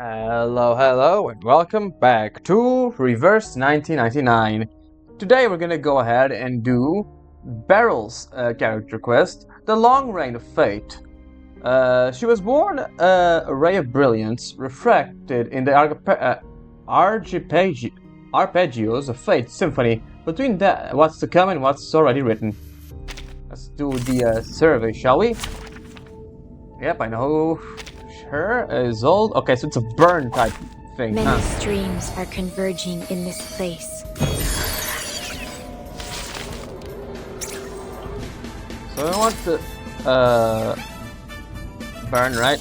Hello, and welcome back to Reverse 1999. Today we're gonna go ahead and do Beryl's character quest, The Long Reign of Fate. She was born a ray of brilliance refracted in the arpeggios of Fate Symphony between what's to come and what's already written. Let's do the survey, shall we? Yep, I know. Her is old. Okay, so it's a burn type thing. Many streams are converging in this place. So I want to burn, right?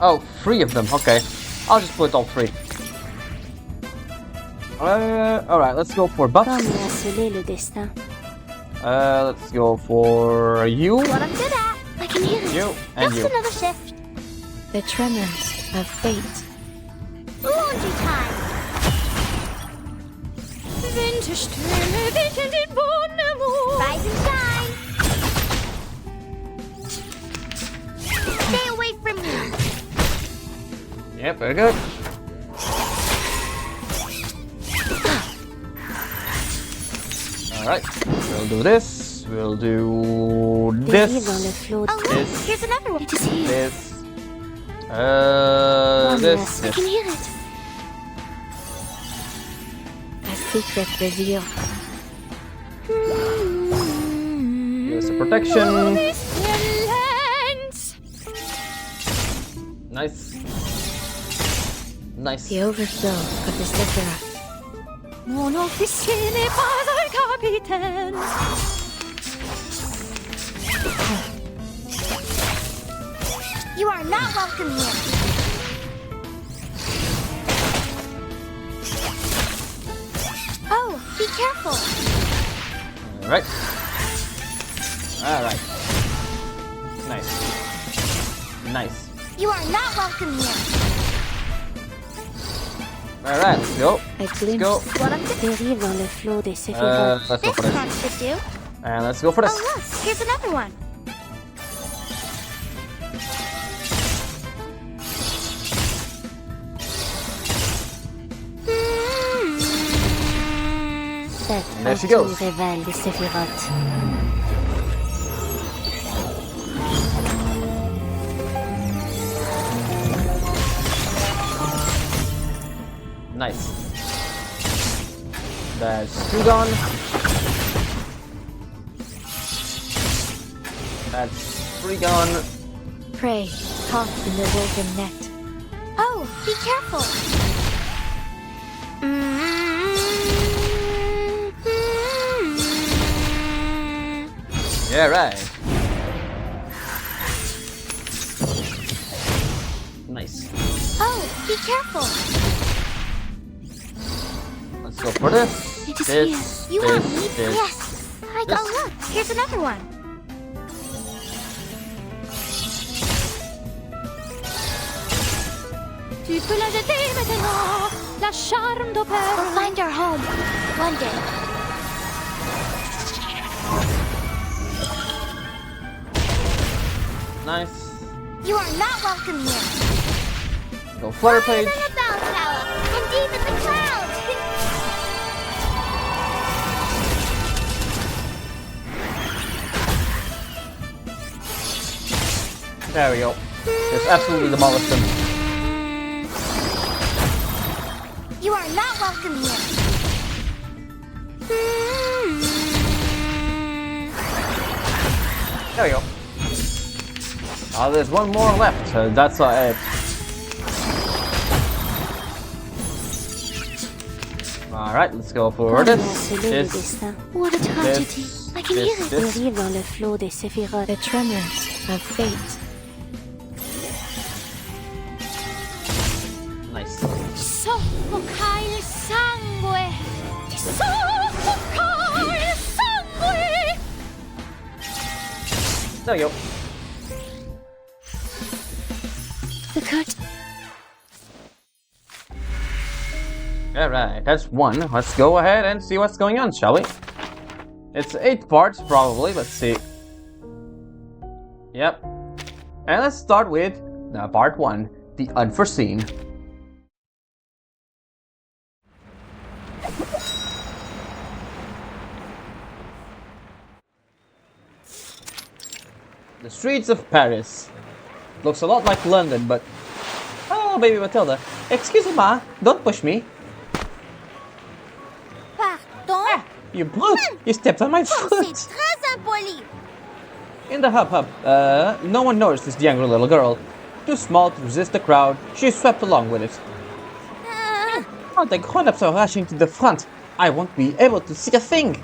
Oh, 3 of them. Okay, I'll just put all 3. Alright, let's go for buff. Let's go for you. What I'm good at. I can hear it. You and Just you. another shift. The tremors of fate. Laundry time. Rise and shine. Stay away from me. Yep, very good. Alright, we'll do this. We'll do this. Oh, look, This. here's another one. It is here. This. I This. can hear it. A secret revealed. Give us a protection. Nice. Nice. The overflow of the Sephiroth. Mon officier n'est pas un capitaine. You are not welcome here. Oh, be careful. Alright. Alright. Nice. Nice. You are not welcome here. Alright, let's go. A Let's glimpse go. What I'm good dérive dans le flot des Sephiroth. Let's go This for this. one should do. And let's go for Oh, this. look, here's another one. Cette There she goes. partie révèle les Sephiroth. Nice. That's 2 gone. That's 3 gone. Prey, caught in the woven net. Oh, be careful. Yeah, right. Nice. Oh, be careful. Let's go for this. It is This. You want me? This. Yes. Oh, look, here's another one. Tu peux la jeter maintenant. La charme d'opéra. We'll find our home one day. Nice. You are not welcome here. Go flutter page. Higher than a bell tower, and deep in the clouds. There we go. Just absolutely demolish them. You are not welcome here. There we go. There's one more left. That's it. Alright, let's go for Comme a this. scellé le This. destin. What a tragedy. This. I can hear it. This. Dérive dans le flot des Sephiroth. The tremors of fate. Nice. Soffoca il sangue. Soffoca il sangue. There we go. The cut. Alright, that's 1. Let's go ahead and see what's going on, shall we? It's 8 parts, probably. Let's see. Yep. And let's start with part 1, the unforeseen. streets of Paris. Looks a lot like London, but... Oh, baby Matilda. Excuse me, ma. Don't push me. Pardon? You brute! You stepped on my C'est foot! très impoli. In the hub, no one noticed the angry little girl. Too small to resist the crowd, she swept along with it. Oh, the grown-ups are rushing to the front. I won't be able to see a thing.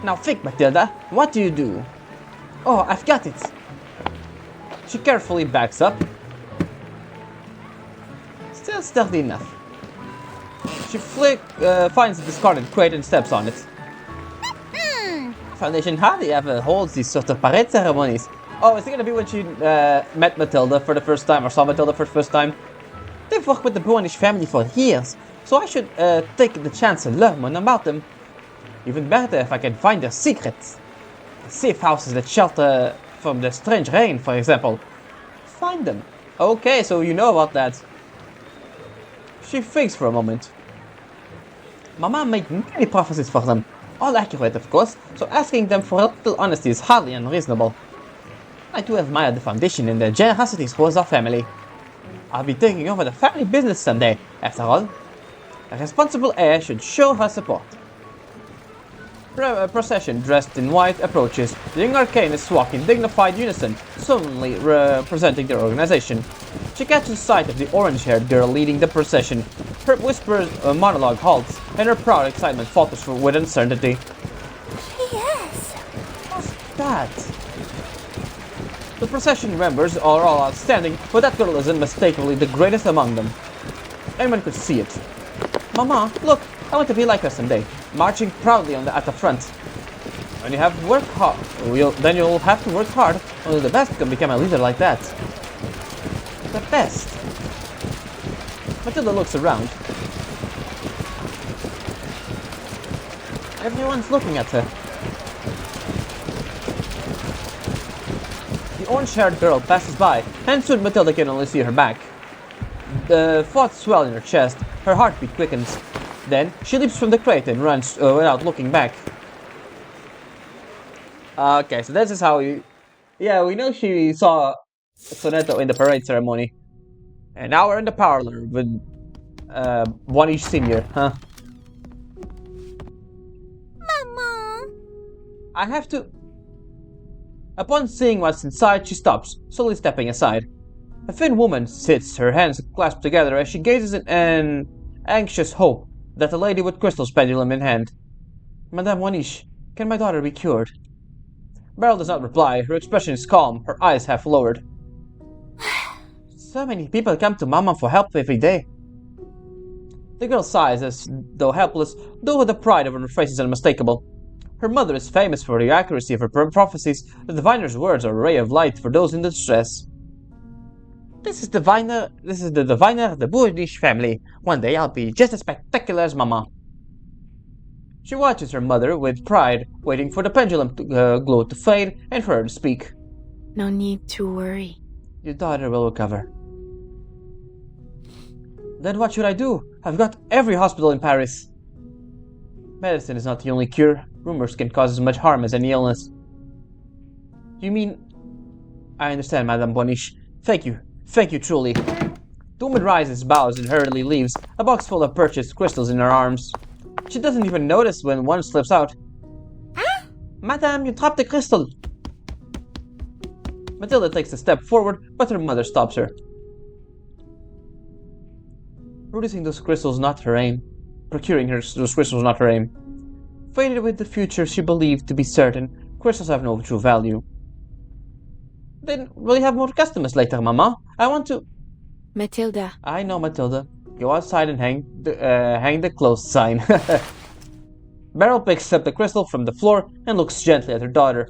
Now think, Matilda, what do you do? Oh, I've got it. She carefully backs up. Still stealthy enough. She finds the discarded crate and steps on it. Foundation hardly ever holds these sort of parade ceremonies. Oh, is it gonna be when she met Matilda for the first time, or saw Matilda for the first time? They've worked with the Brownish family for years, so I should take the chance to learn more about them. Even better if I can find their secrets. Safe houses that shelter from the strange rain, for example. Find them. Okay, so you know about that. She thinks for a moment. Mama made many prophecies for them. All accurate, of course, so asking them for a little honesty is hardly unreasonable. I do admire the foundation and the generosity towards our family. I'll be taking over the family business someday, after all. A responsible heir should show her support. A procession dressed in white approaches. The young arcanists walk in dignified unison, solemnly representing their organization. She catches sight of the orange-haired girl leading the procession. Her whispered monologue halts, and her proud excitement falters with uncertainty. Yes. What's that? The procession members are all outstanding, but that girl is unmistakably the greatest among them. Anyone could see it. Mama, look, I want to be like her someday, marching proudly at the front. When you have to work hard, then you'll have to work hard. Only the best can become a leader like that. The best. Matilda looks around. Everyone's looking at her. The orange-haired girl passes by, and soon Matilda can only see her back. The thoughts swell in her chest, her heartbeat quickens. Then, she leaps from the crate and runs without looking back. Okay, so this is how we... Yeah, we know she saw Sonetto in the parade ceremony. And now we're in the parlor with one each senior, huh? Mama. I have to... Upon seeing what's inside, she stops, slowly stepping aside. A thin woman sits, her hands clasped together as she gazes in an anxious hope that the lady with crystal's pendulum in hand. Madame Wanish, can my daughter be cured? Beryl does not reply, her expression is calm, her eyes half lowered. So many people come to Mama for help every day. The girl sighs as though helpless, though the pride of her face is unmistakable. Her mother is famous for the accuracy of her prophecies. The diviner's words are a ray of light for those in distress. This is the diviner of the Brownish family. One day I'll be just as spectacular as Mama. She watches her mother with pride, waiting for the pendulum glow to fade and for her to speak. No need to worry. Your daughter will recover. Then what should I do? I've got every hospital in Paris. Medicine is not the only cure. Rumors can cause as much harm as any illness. You mean... I understand, Madame Boniche. Thank you. Thank you, truly. The woman rises, bows, and hurriedly leaves, a box full of purchased crystals in her arms. She doesn't even notice when one slips out. Huh? Madame, you dropped the crystal! Matilda takes a step forward, but her mother stops her. Producing those crystals not her aim. Procuring those crystals not her aim. Fated with the future she believed to be certain, crystals have no true value. Then will you have more customers later, Mama? I want to... Matilda. I know, Matilda. Go outside and hang the closed sign. Beryl picks up the crystal from the floor and looks gently at her daughter.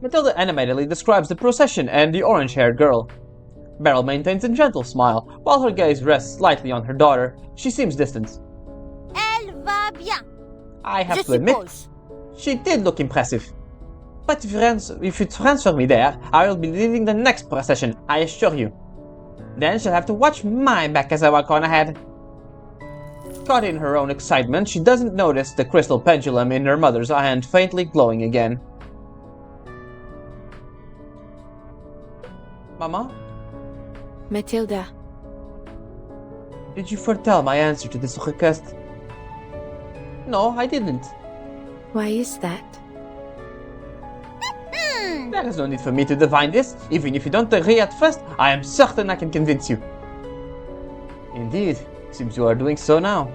Matilda animatedly describes the procession and the orange-haired girl. Beryl maintains a gentle smile, while her gaze rests slightly on her daughter. She seems distant. Elle va bien. I have Je to admit, suppose. she did look impressive. But if you transfer me there, I will be leading the next procession, I assure you. Then she'll have to watch my back as I walk on ahead. Caught in her own excitement, she doesn't notice the crystal pendulum in her mother's hand faintly glowing again. Mama? Matilda, Did you foretell my answer to this request? No, I didn't. why is that? There is no need for me to divine this. Even if you don't agree at first, I am certain I can convince you. Indeed, seems you are doing so now.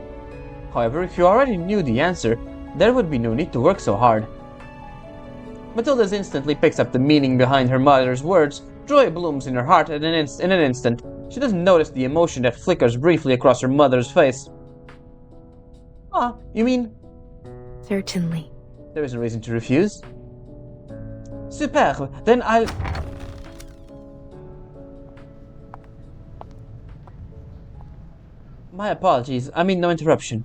However, if you already knew the answer, there would be no need to work so hard. Matilda instantly picks up the meaning behind her mother's words. Joy blooms in her heart in an instant. She doesn't notice the emotion that flickers briefly across her mother's face. Ah, you mean Certainly. there is no reason to refuse? Super, then I'll... My apologies, I mean no interruption.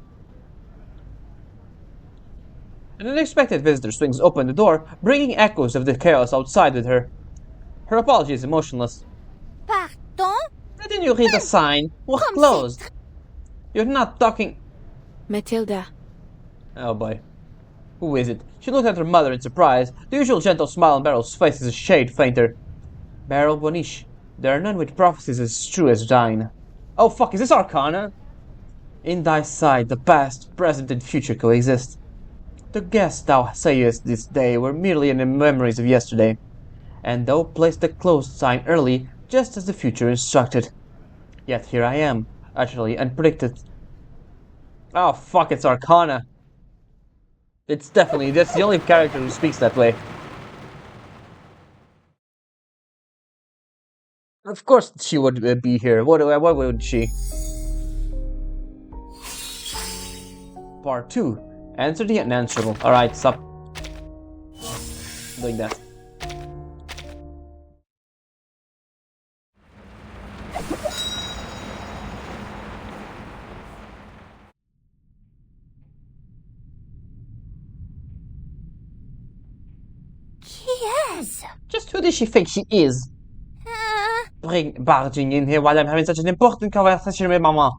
An unexpected visitor swings open the door, bringing echoes of the chaos outside with her. Her apology is emotionless. Pardon? Didn't you read the sign? We're closed. You're not talking... Matilda, Oh boy. Who is it? She looked at her mother in surprise. The usual gentle smile on Beryl's face is a shade fainter. Beryl Bonish, there are none with prophecies as true as thine. Oh fuck, is this Arcana? In thy sight the past, present, and future coexist. The guests thou sayest this day were merely in the memories of yesterday, and thou placed the closed sign early, just as the future instructed. Yet here I am, utterly unpredicted. Oh fuck, it's Arcana. It's definitely, that's the only character who speaks that way. Of course she would be here. Why would she? Part 2. Answer the unanswerable. Alright, stop doing that. Yes. Just who does she think she is? Barging in here while I'm having such an important conversation with Mama.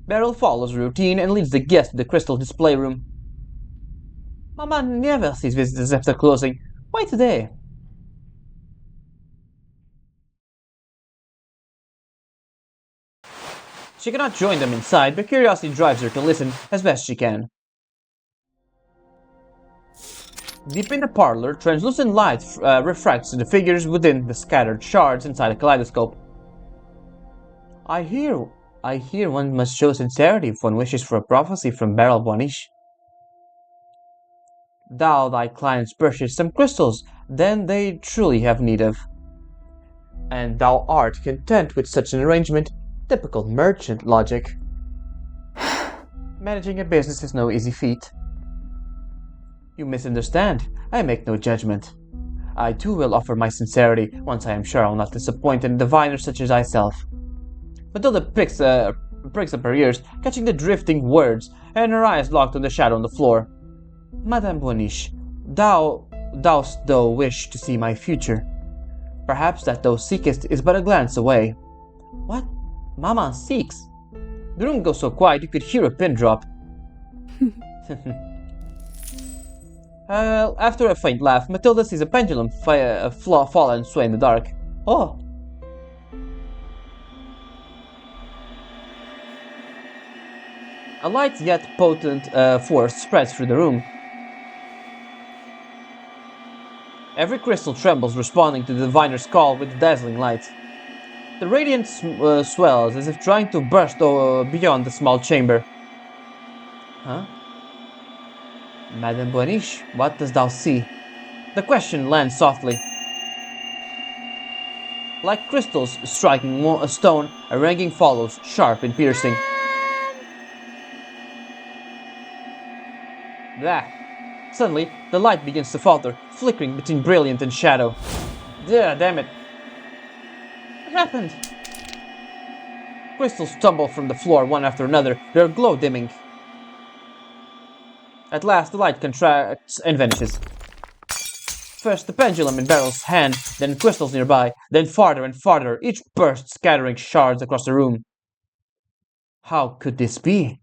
Beryl follows routine and leads the guest to the crystal display room. Mama never sees visitors after closing. Why today? She cannot join them inside, but curiosity drives her to listen as best she can. Deep in the parlor, translucent light refracts the figures within the scattered shards inside a kaleidoscope. I hear one must show sincerity if one wishes for a prophecy from Beryl Bonish. Thou thy clients purchase some crystals, then they truly have need of. And thou art content with such an arrangement, typical merchant logic. Managing a business is no easy feat. You misunderstand. I make no judgment. I too will offer my sincerity once I am sure I will not disappoint a diviner such as thyself. Matilda pricks up her ears, catching the drifting words, and her eyes locked on the shadow on the floor. Madame Bonish, dost thou wish to see my future? Perhaps that thou seekest is but a glance away. What? Mama seeks? The room goes so quiet you could hear a pin drop. After a faint laugh, Matilda sees a pendulum fall and sway in the dark. Oh! A light yet potent force spreads through the room. Every crystal trembles, responding to the diviner's call with dazzling light. The radiance swells as if trying to burst beyond the small chamber. Huh? Madame Bonish, what dost thou see? The question lands softly. Like crystals striking a stone, a ringing follows, sharp and piercing. Blah. Suddenly, the light begins to falter, flickering between brilliant and shadow. Damn it. What happened? Crystals tumble from the floor one after another, their glow dimming. At last, the light contracts and vanishes. First the pendulum in Beryl's hand, then crystals nearby, then farther and farther, each burst scattering shards across the room. How could this be?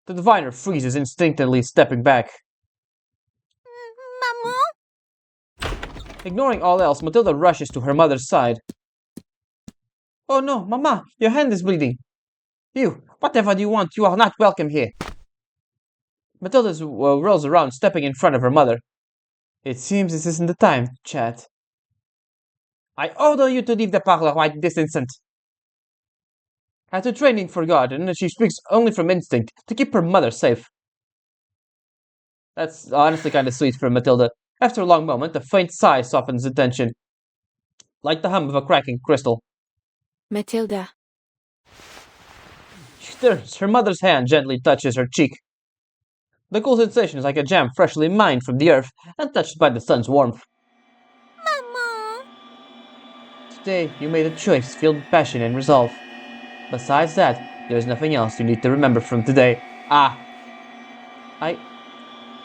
The diviner freezes, instinctively stepping back. Maman? Ignoring all else, Matilda rushes to her mother's side. Oh no, Mama, your hand is bleeding. You, whatever do you want? You are not welcome here. Matilda rolls around, stepping in front of her mother. It seems this isn't the time, chat. I order you to leave the parlor right this instant. After training for God, and she speaks only from instinct to keep her mother safe. That's honestly kind of sweet for Matilda. After a long moment, a faint sigh softens the tension, like the hum of a cracking crystal. Matilda. She turns, her mother's hand gently touches her cheek. The cool sensation is like a gem freshly mined from the earth and touched by the sun's warmth. Maman? Today, you made a choice filled with passion and resolve. Besides that, there's nothing else you need to remember from today.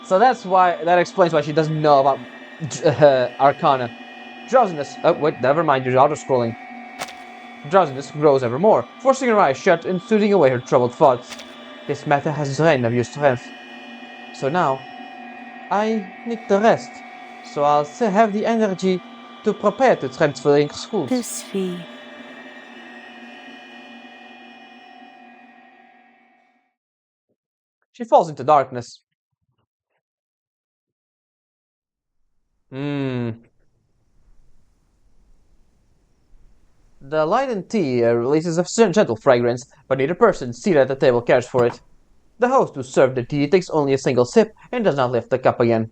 So that explains why she doesn't know about Arcana. Drowsiness. Oh, wait, never mind, you're auto-scrolling. Drowsiness grows ever more, forcing her eyes shut and soothing away her troubled thoughts. This matter has drained of your strength. So now, I need the rest. So I'll still have the energy to prepare to transfer in schools. This fee. She falls into darkness. The lightened tea releases a gentle fragrance, but neither person seated at the table cares for it. The host who served the tea takes only a single sip and does not lift the cup again.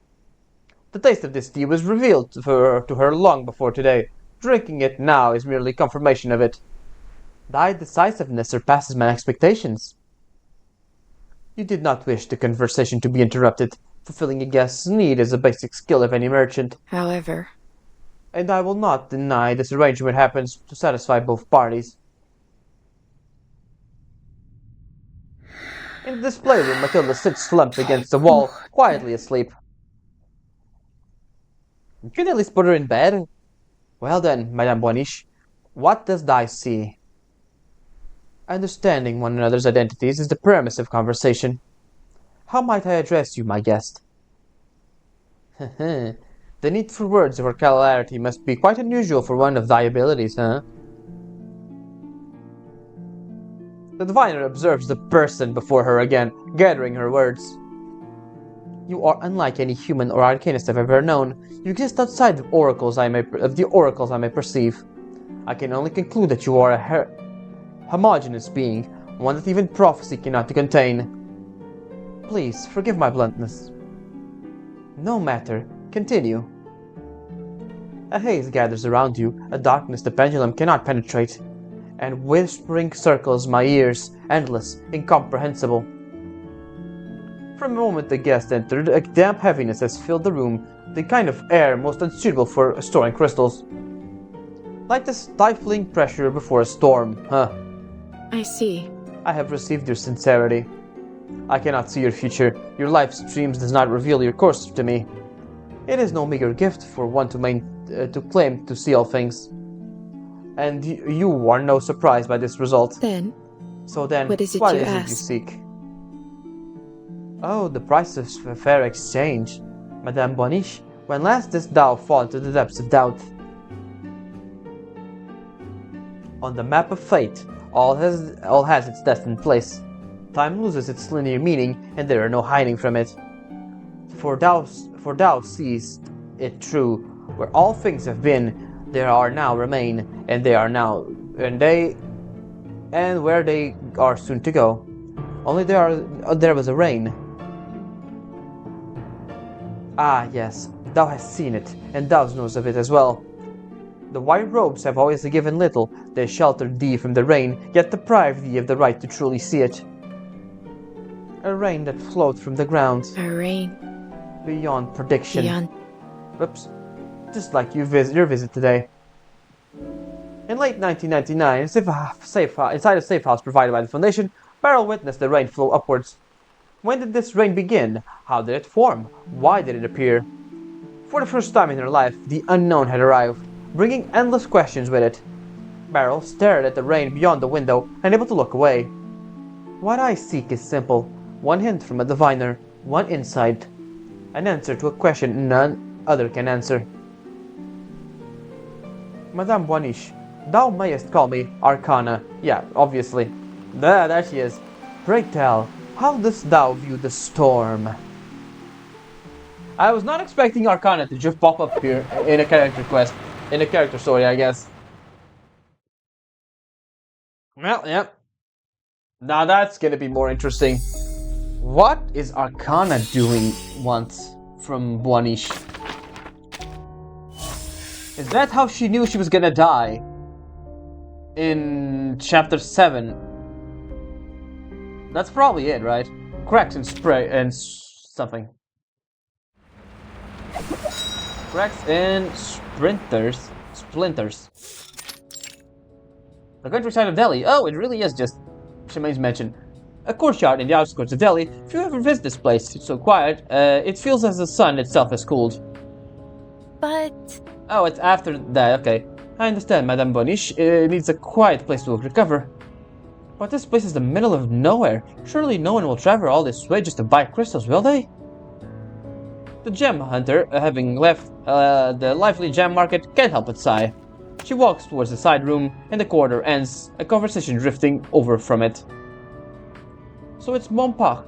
The taste of this tea was revealed to her long before today. Drinking it now is merely confirmation of it. Thy decisiveness surpasses my expectations. You did not wish the conversation to be interrupted. Fulfilling a guest's need is a basic skill of any merchant. However, And I will not deny this arrangement happens to satisfy both parties. In the display room, Matilda sits slumped against the wall, quietly asleep. You can at least put her in bed. Well then, Madame Boiniche, what does thou see? Understanding one another's identities is the premise of conversation. How might I address you, my guest? The need for words of vocabulary must be quite unusual for one of thy abilities, huh? The diviner observes the person before her again, gathering her words. You are unlike any human or arcanist I've ever known. You exist outside of the oracles I may perceive. I can only conclude that you are a homogeneous being, one that even prophecy cannot contain. Please, forgive my bluntness. No matter. Continue. A haze gathers around you, a darkness the pendulum cannot penetrate, and whispering circles my ears, endless, incomprehensible. From the moment the guest entered, a damp heaviness has filled the room, the kind of air most unsuitable for storing crystals. Like the stifling pressure before a storm, huh? I see. I have received your sincerity. I cannot see your future. Your life's dreams does not reveal your course to me. It is no meager gift for one to claim to see all things. And you are no surprise by this result. Then, So then, what is it what you is it you ask? seek? Oh, the price of a fair exchange. Madame Boiniche, when last didst thou fall into the depths of doubt? On the map of fate, all has its destined place. Time loses its linear meaning, and there are no hiding from it. For thou seest it true, where all things have been, there are now remain, and they are now, and where they are soon to go. Only there was a rain. Ah, yes, thou hast seen it, and thou knows of it as well. The white robes have always given little. They sheltered thee from the rain, yet deprived thee of the right to truly see it. A rain that flowed from the ground, a rain beyond prediction. beyond. Whoops. Just like your visit today. In late 1999, inside a safe house provided by the Foundation, Beryl witnessed the rain flow upwards. When did this rain begin? How did it form? Why did it appear? For the first time in her life, the unknown had arrived, bringing endless questions with it. Beryl stared at the rain beyond the window, unable to look away. What I seek is simple. One hint from a diviner, one insight. An answer to a question none other can answer. Madame Boiniche, thou mayest call me Arcana. Yeah, obviously. There she is. Pray tell, how dost thou view the storm? I was not expecting Arcana to just pop up here in a character quest. In a character story, I guess. Well, yeah. Now that's gonna be more interesting. What is Arcana doing once from Boiniche? Is that how she knew she was gonna die? In chapter 7. That's probably it, right? Cracks and spray and something. Cracks and splinters. The countryside of Delhi. Oh, it really is just Shemaine's mentioned. A courtyard in the outskirts of Delhi. If you ever visit this place, it's so quiet. It feels as the sun itself has cooled. But Oh, it's after that. Okay, I understand, Madame Boiniche. It needs a quiet place to recover. But this place is the middle of nowhere. Surely no one will travel all this way just to buy crystals, will they? The gem hunter, having left the lively gem market, can't help but sigh. She walks towards the side room, and the corridor ends, a conversation drifting over from it. So it's Montpac.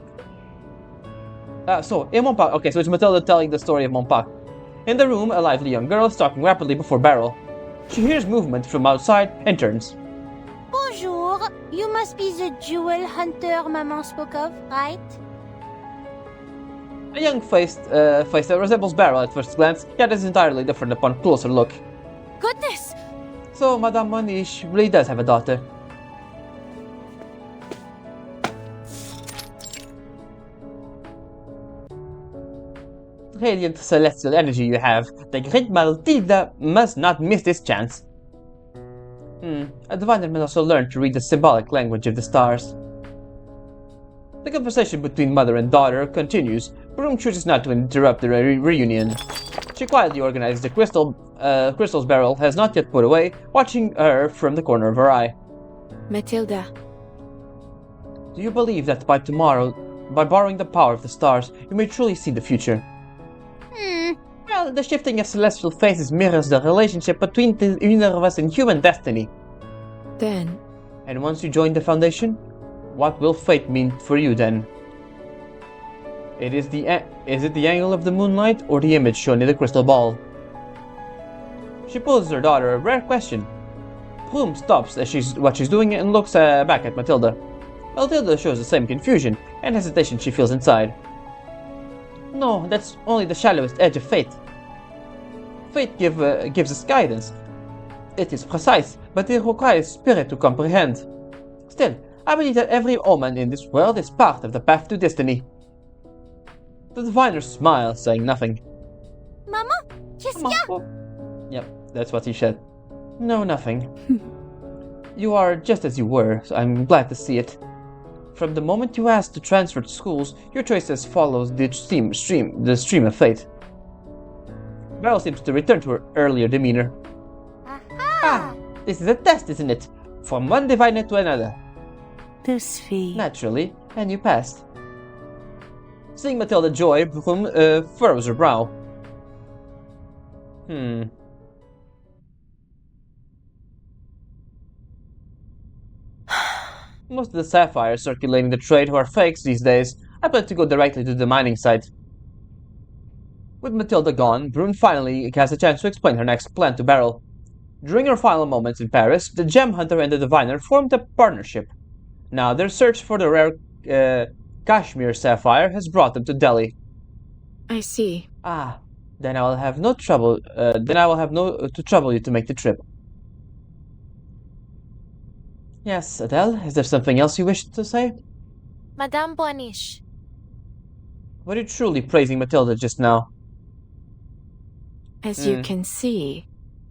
In Montpac. Okay, so it's Matilda telling the story of Montpac. In the room, a lively young girl is talking rapidly before Beryl. She hears movement from outside and turns. Bonjour. You must be the jewel hunter Maman spoke of, right? A young face that resembles Beryl at first glance, yet is entirely different upon closer look. Goodness! So Madame Boiniche really does have a daughter. Radiant celestial energy you have. The great Matilda must not miss this chance. A diviner must also learn to read the symbolic language of the stars. The conversation between mother and daughter continues. Broom chooses not to interrupt the reunion. She quietly organizes the crystals Beryl has not yet put away, watching her from the corner of her eye. Matilda, Do you believe that by tomorrow, by borrowing the power of the stars, you may truly see the future? Well, the shifting of celestial phases mirrors the relationship between the universe and human destiny. then And once you join the Foundation, what will fate mean for you then? Is it the angle of the moonlight or the image shown in the crystal ball? She poses her daughter a rare question. Bloom stops what she's doing and looks back at Matilda. Matilda shows the same confusion and hesitation she feels inside. No, that's only the shallowest edge of fate. Fate gives us guidance. It is precise, but it requires spirit to comprehend. Still, I believe that every omen in this world is part of the path to destiny. The diviner smiles, saying nothing. Maman, qu'est-ce qu'il y a? Oh. Yep, that's what he said. No, nothing. You are just as you were, so I'm glad to see it. From the moment you asked to transfer to schools, your choices follows the stream of fate. Beryl seems to return to her earlier demeanor. Aha! This is a test, isn't it? From one diviner to another. this fee. Naturally, and you passed. Seeing Matilda joy, Bloom furrows her brow. Most of the sapphires circulating the trade are fakes these days. I plan to go directly to the mining site. With Matilda gone, Brune finally has a chance to explain her next plan to Beryl. During her final moments in Paris, the gem hunter and the diviner formed a partnership. Now their search for the rare Kashmir sapphire has brought them to Delhi. I see. Then I will have no trouble. To trouble you to make the trip. Yes, Adele. Is there something else you wish to say? Madame Boiniche. Were you truly praising Matilda just now? As you can see,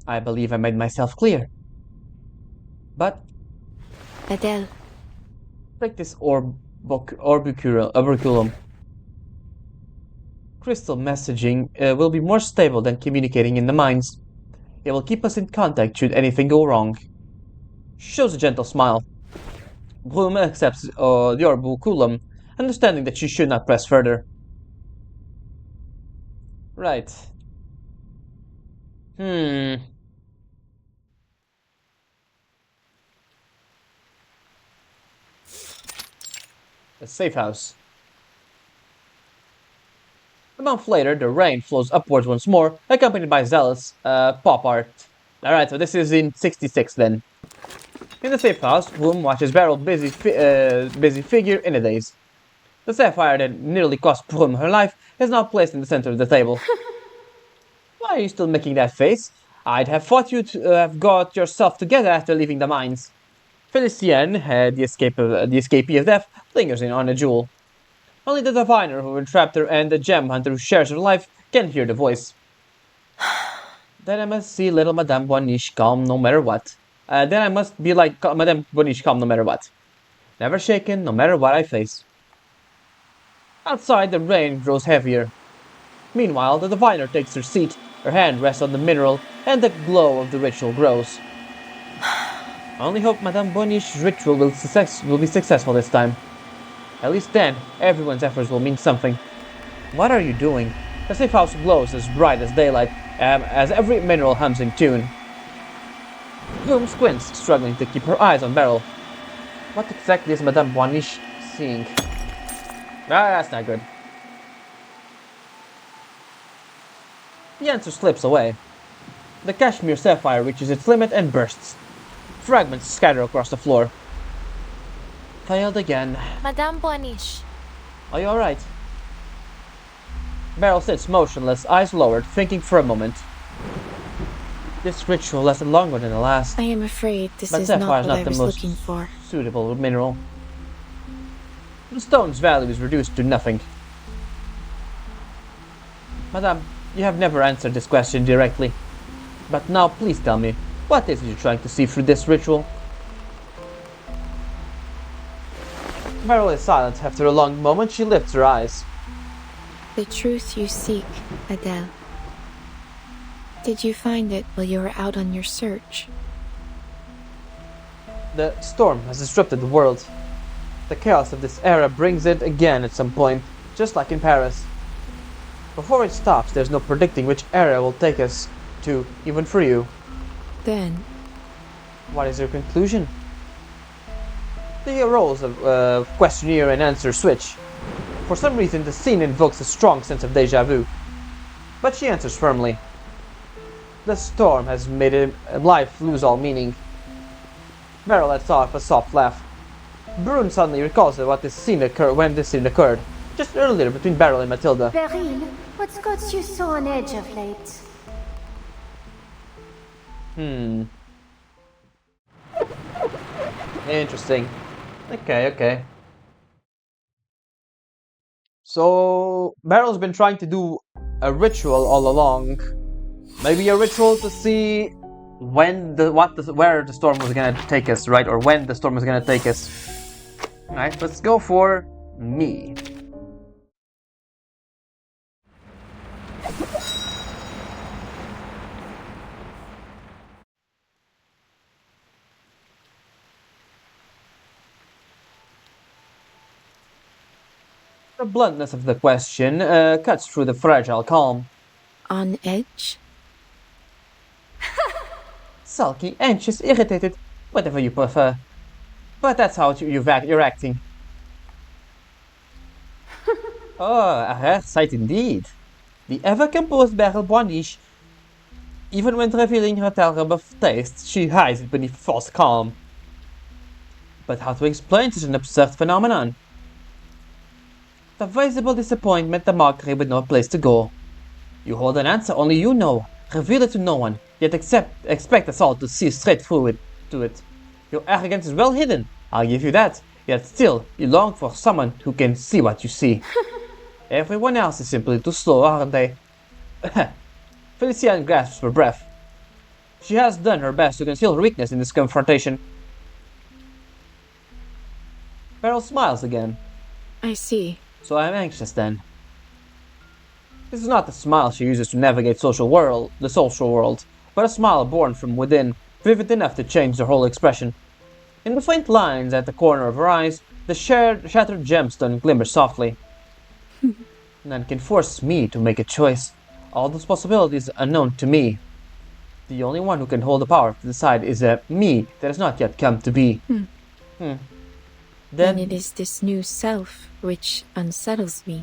I believe I made myself clear. But Adele, break this orbiculum. Crystal messaging will be more stable than communicating in the mines. It will keep us in contact should anything go wrong. She shows a gentle smile. Bloom accepts the orbiculum, understanding that she should not press further. Right. The safe house. A month later, the rain flows upwards once more, accompanied by zealous pop art. Alright, so this is in 66 then. In the safe house, Bloom watches Beryl busy figure in a daze. The sapphire that nearly cost Bloom her life is now placed in the center of the table. Why are you still making that face? I'd have thought you'd have got yourself together after leaving the mines. Felicien, the escapee of death, lingers in on a jewel. Only the diviner who entrapped her and the gem hunter who shares her life can hear the voice. Then I must see little Madame Boniche calm no matter what. Then I must be like Madame Boniche calm no matter what. Never shaken, no matter what I face. Outside, the rain grows heavier. Meanwhile, the diviner takes her seat, her hand rests on the mineral, and the glow of the ritual grows. I only hope Madame Boniche's ritual will be successful this time. At least then, everyone's efforts will mean something. What are you doing? The safe house glows as bright as daylight, as every mineral hums in tune. Bloom squints, struggling to keep her eyes on Beryl. What exactly is Madame Boniche seeing? That's not good. The answer slips away. The cashmere sapphire reaches its limit and bursts. Fragments scatter across the floor. Failed again. Madame Boniche. Are you alright? Beryl sits motionless, eyes lowered, thinking for a moment. This ritual lasted longer than the last. I am afraid this But is not sapphire is what not I the was most looking for. suitable mineral. The stone's value is reduced to nothing. Madame, you have never answered this question directly. But now please tell me, what is it you're trying to see through this ritual? Beryl is silent. After a long moment, she lifts her eyes. The truth you seek, Adele. Did you find it while you were out on your search? The storm has disrupted the world. The chaos of this era brings it again at some point, just like in Paris. Before it stops, there's no predicting which era will take us to, even for you. Then, What is your conclusion? The roles of questionnaire and answer switch. For some reason, the scene invokes a strong sense of deja vu. But she answers firmly. The storm has made life lose all meaning. Beryl lets off a soft laugh. Brune suddenly recalls when this scene occurred, just earlier between Beryl and Matilda. Beryl, what's got you so on edge of late? Interesting. Okay. So Beryl's been trying to do a ritual all along. Maybe a ritual to see where the storm was gonna take us, right? Or when the storm was gonna take us. Alright, let's go for me. The bluntness of the question cuts through the fragile calm. on edge? Sulky, anxious, irritated, whatever you prefer. But that's how you're acting. Oh, a rare sight indeed. The ever-composed Beryl Boniche. Even when revealing her terrible taste, she hides it beneath false calm. But how to explain such an absurd phenomenon? The visible disappointment, the mockery with no place to go. You hold an answer only you know, reveal it to no one, yet expect us all to see straight through it. Your arrogance is well hidden, I'll give you that, yet still, you long for someone who can see what you see. Everyone else is simply too slow, aren't they? Feliciane grasps for breath. She has done her best to conceal her weakness in this confrontation. Beryl smiles again. I see. So I'm anxious then. This is not the smile she uses to navigate the social world, but a smile born from within, vivid enough to change the whole expression. In the faint lines at the corner of her eyes, the shattered gemstone glimmers softly. None can force me to make a choice. All those possibilities are unknown to me. The only one who can hold the power to decide is a me that has not yet come to be. Then Then, it is this new self which unsettles me.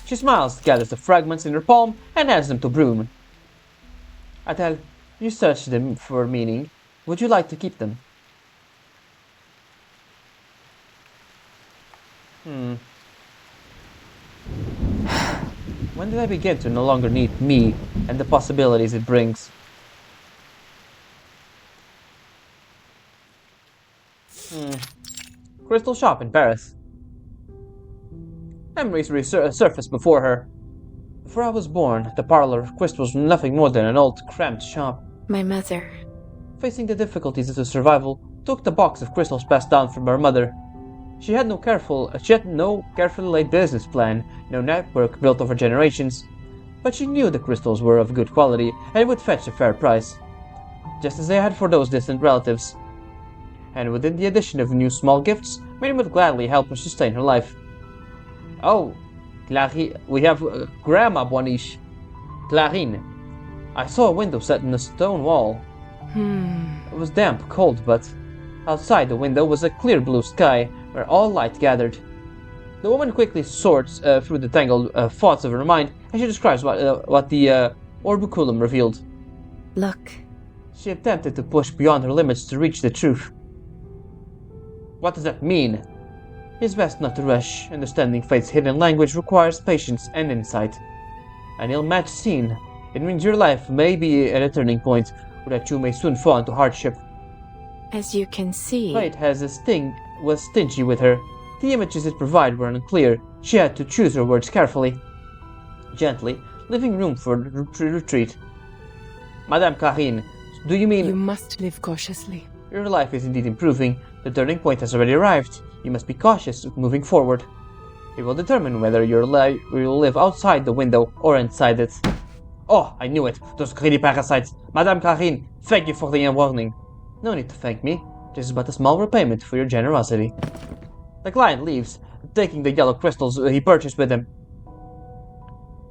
she smiles, gathers the fragments in her palm, and hands them to Brune. Adele, you searched them for meaning. Would you like to keep them? When did I begin to no longer need me and the possibilities it brings? Crystal shop in Paris. Memories surfaced before her. Before I was born, the parlor of crystals was nothing more than an old, cramped shop. My mother. Facing the difficulties of survival, took the box of crystals passed down from her mother. She had no carefully laid business plan, no network built over generations. But she knew the crystals were of good quality and would fetch a fair price, just as they had for those distant relatives. And within the addition of new small gifts, many would gladly help her sustain her life. Oh, we have Grandma Boaniche. Clarine. I saw a window set in a stone wall. It was damp, cold, but outside the window was a clear blue sky where all light gathered. The woman quickly sorts through the tangled thoughts of her mind, and she describes what the orbiculum revealed. Look. She attempted to push beyond her limits to reach the truth. What does that mean? It's best not to rush. Understanding fate's hidden language requires patience and insight. An ill-matched scene. It means your life may be at a turning point, or that you may soon fall into hardship. As you can see... Fate was stingy with her. The images it provided were unclear. She had to choose her words carefully. Gently, leaving room for retreat. Madame Carine, do you mean... You must live cautiously. Your life is indeed improving. The turning point has already arrived. You must be cautious moving forward. It will determine whether you will live outside the window or inside it. Oh, I knew it. Those greedy parasites. Madame Carine, thank you for the warning. No need to thank me. This is but a small repayment for your generosity. The client leaves, taking the yellow crystals he purchased with him.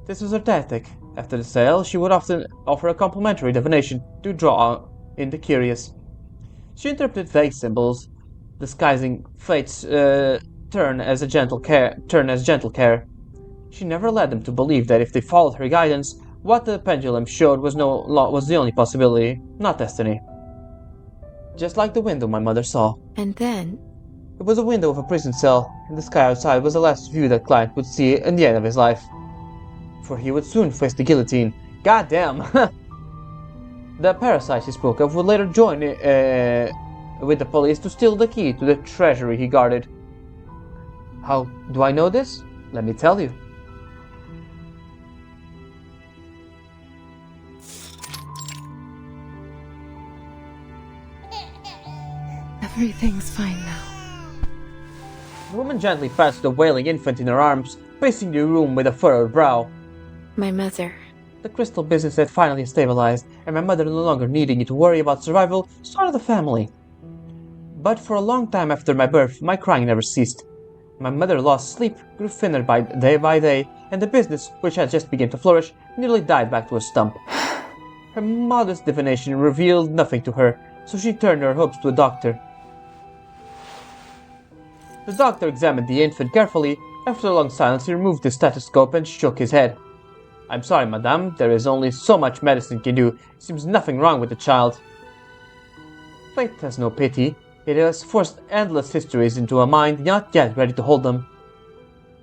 This was her tactic. After the sale, she would often offer a complimentary divination to draw in the curious. She interpreted vague symbols, disguising fate's turn as gentle care. She never led them to believe that if they followed her guidance, what the pendulum showed was the only possibility, not destiny. Just like the window my mother saw. And then? It was a window of a prison cell, and the sky outside was the last view that client would see in the end of his life. For he would soon face the guillotine. God damn! The parasite he spoke of would later join with the police to steal the key to the treasury he guarded. How do I know this? Let me tell you. Everything's fine now. The woman gently passed the wailing infant in her arms, pacing the room with a furrowed brow. My mother. The crystal business had finally stabilized, and my mother no longer needing to worry about survival started a family. But for a long time after my birth, my crying never ceased. My mother lost sleep, grew thinner by day, and the business, which had just begun to flourish, nearly died back to a stump. Her modest divination revealed nothing to her, so she turned her hopes to a doctor. The doctor examined the infant carefully. After a long silence, he removed his stethoscope and shook his head. I'm sorry, madame, there is only so much medicine can do. Seems nothing wrong with the child. Fate has no pity. It has forced endless histories into a mind not yet ready to hold them.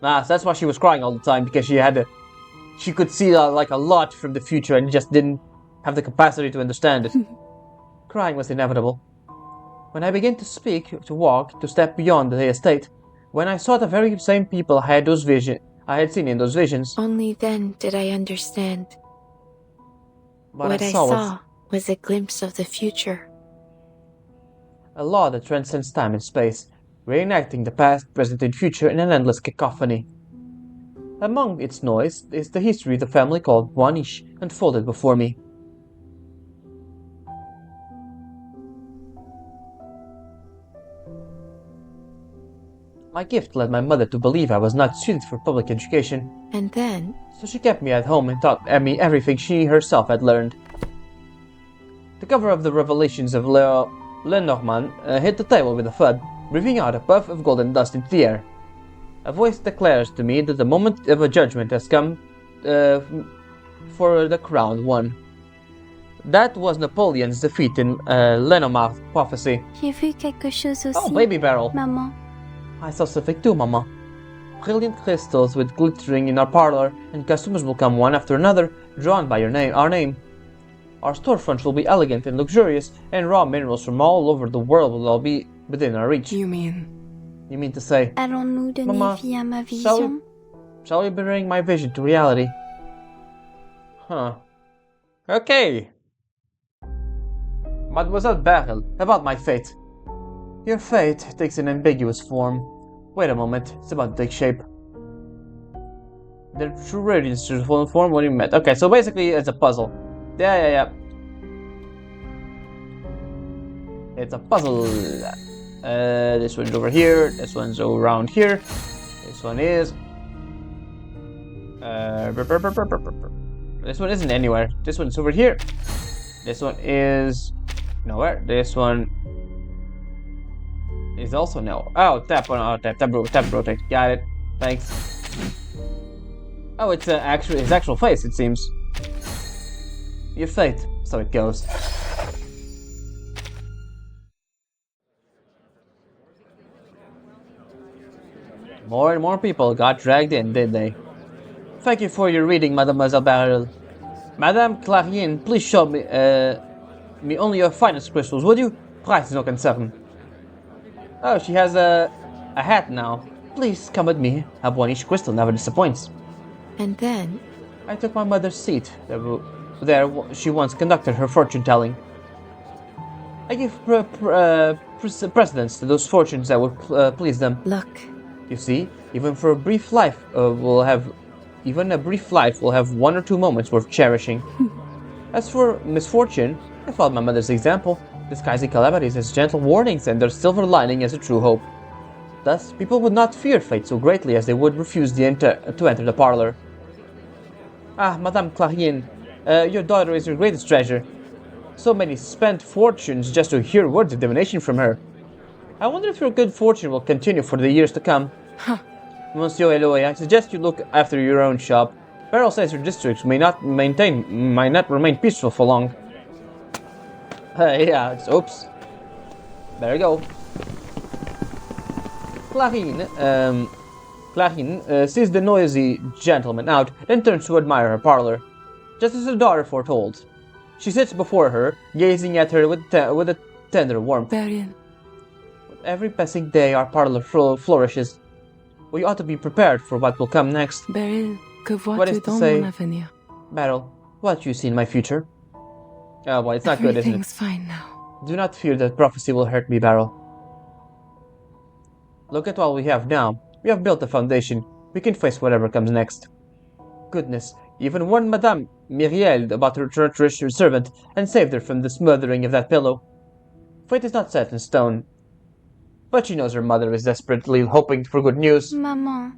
So that's why she was crying all the time, because she could see like a lot from the future and just didn't have the capacity to understand it. Crying was inevitable. When I began to speak, to walk, to step beyond the estate, when I saw the very same people I had seen in those visions. Only then did I understand. What I saw was a glimpse of the future. A law that transcends time and space, reenacting the past, present, and future in an endless cacophony. Among its noise is the history the family called Boaniche unfolded before me. My gift led my mother to believe I was not suited for public education, And then, so she kept me at home and taught me everything she herself had learned. The cover of the Revelations of Lenormand hit the table with a thud, breathing out a puff of golden dust into the air. A voice declares to me that the moment of a judgment has come for the crowned one. That was Napoleon's defeat in Lenormand's prophecy. J'ai vu quelque chose aussi, Oh, baby Beryl. maman. I saw something too, Mama. Brilliant crystals with glittering in our parlor, and customers will come one after another, drawn by our name. Our storefronts will be elegant and luxurious, and raw minerals from all over the world will all be within our reach. You mean You mean to say, Allons-nous donner Maman, vie à ma vision? shall we bring my vision to reality? Huh. Okay. Mademoiselle Beryl, about my fate. Your fate takes an ambiguous form. Wait a moment, it's about to take shape. The true radiance to full form when you met. Okay, so basically it's a puzzle. Yeah. It's a puzzle. This one's over here. This one's around here. This one is. This one isn't anywhere. This one's over here. This one is nowhere. This one is also no. Oh, tap rotate. Got it. Thanks. Oh, it's his actual face. It seems. Your fate. So it goes. More and more people got dragged in, did they? Thank you for your reading, Mademoiselle Beryl. Madame Clarien, please show me only your finest crystals, would you? Price is no concern. Oh, she has a hat now. Please come with me. Have one each crystal never disappoints. and then, I took my mother's seat. There she once conducted her fortune-telling. I give precedence to those fortunes that would please them. look. You see, even a brief life will have one or two moments worth cherishing. As for misfortune, I followed my mother's example, disguising calamities as gentle warnings and their silver lining as a true hope. Thus, people would not fear fate so greatly as they would refuse to enter the parlor. Ah, Madame Clarien, your daughter is your greatest treasure. So many spent fortunes just to hear words of divination from her. I wonder if your good fortune will continue for the years to come. Huh. Monsieur Eloy, I suggest you look after your own shop. Beryl says your districts might not remain peaceful for long. Yeah, oops. There you go. Clarine sees the noisy gentleman out, then turns to admire her parlor, just as her daughter foretold. She sits before her, gazing at her with a tender warmth. Beryl, With every passing day, our parlor flourishes. We ought to be prepared for what will come next. Beryl, que What vois-tu is to dans say? mon avenir? Beryl, what do you see in my future? Oh boy, it's not good, isn't it? Everything's fine now. Do not fear that prophecy will hurt me, Beryl. Look at what we have now. We have built a foundation. We can face whatever comes next. Goodness, even warned Madame Myriel about her treacherous servant and saved her from the smothering of that pillow. Fate is not set in stone. But she knows her mother is desperately hoping for good news. Maman,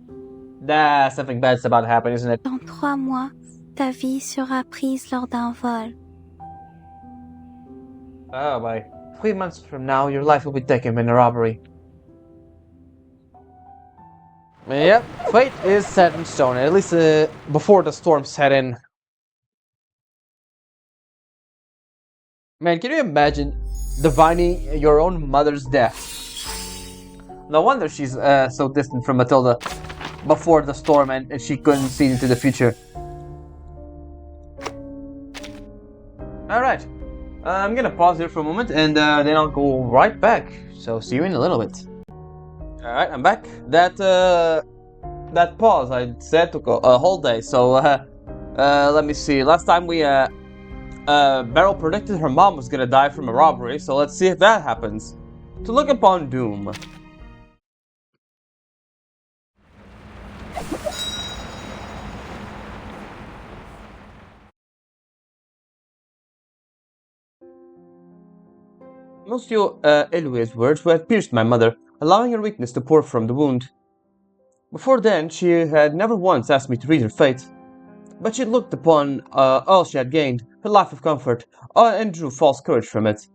Something bad's about to happen, isn't it? dans 3 mois, ta vie sera prise lors d'un vol. Oh boy. 3 months from now, your life will be taken in a robbery. Yep, fate is set in stone, at least before the storm set in. Man, can you imagine divining your own mother's death? No wonder she's so distant from Matilda before the storm and she couldn't see into the future. Alright, I'm gonna pause here for a moment and then I'll go right back. So see you in a little bit. Alright, I'm back. That pause I said took a whole day, so let me see. Last time Beryl predicted her mom was gonna die from a robbery, so let's see if that happens. To look upon doom. Monsieur Eloui's words would have pierced my mother, allowing her weakness to pour from the wound. Before then, she had never once asked me to read her fate, but she looked upon all she had gained, her life of comfort, and drew false courage from it.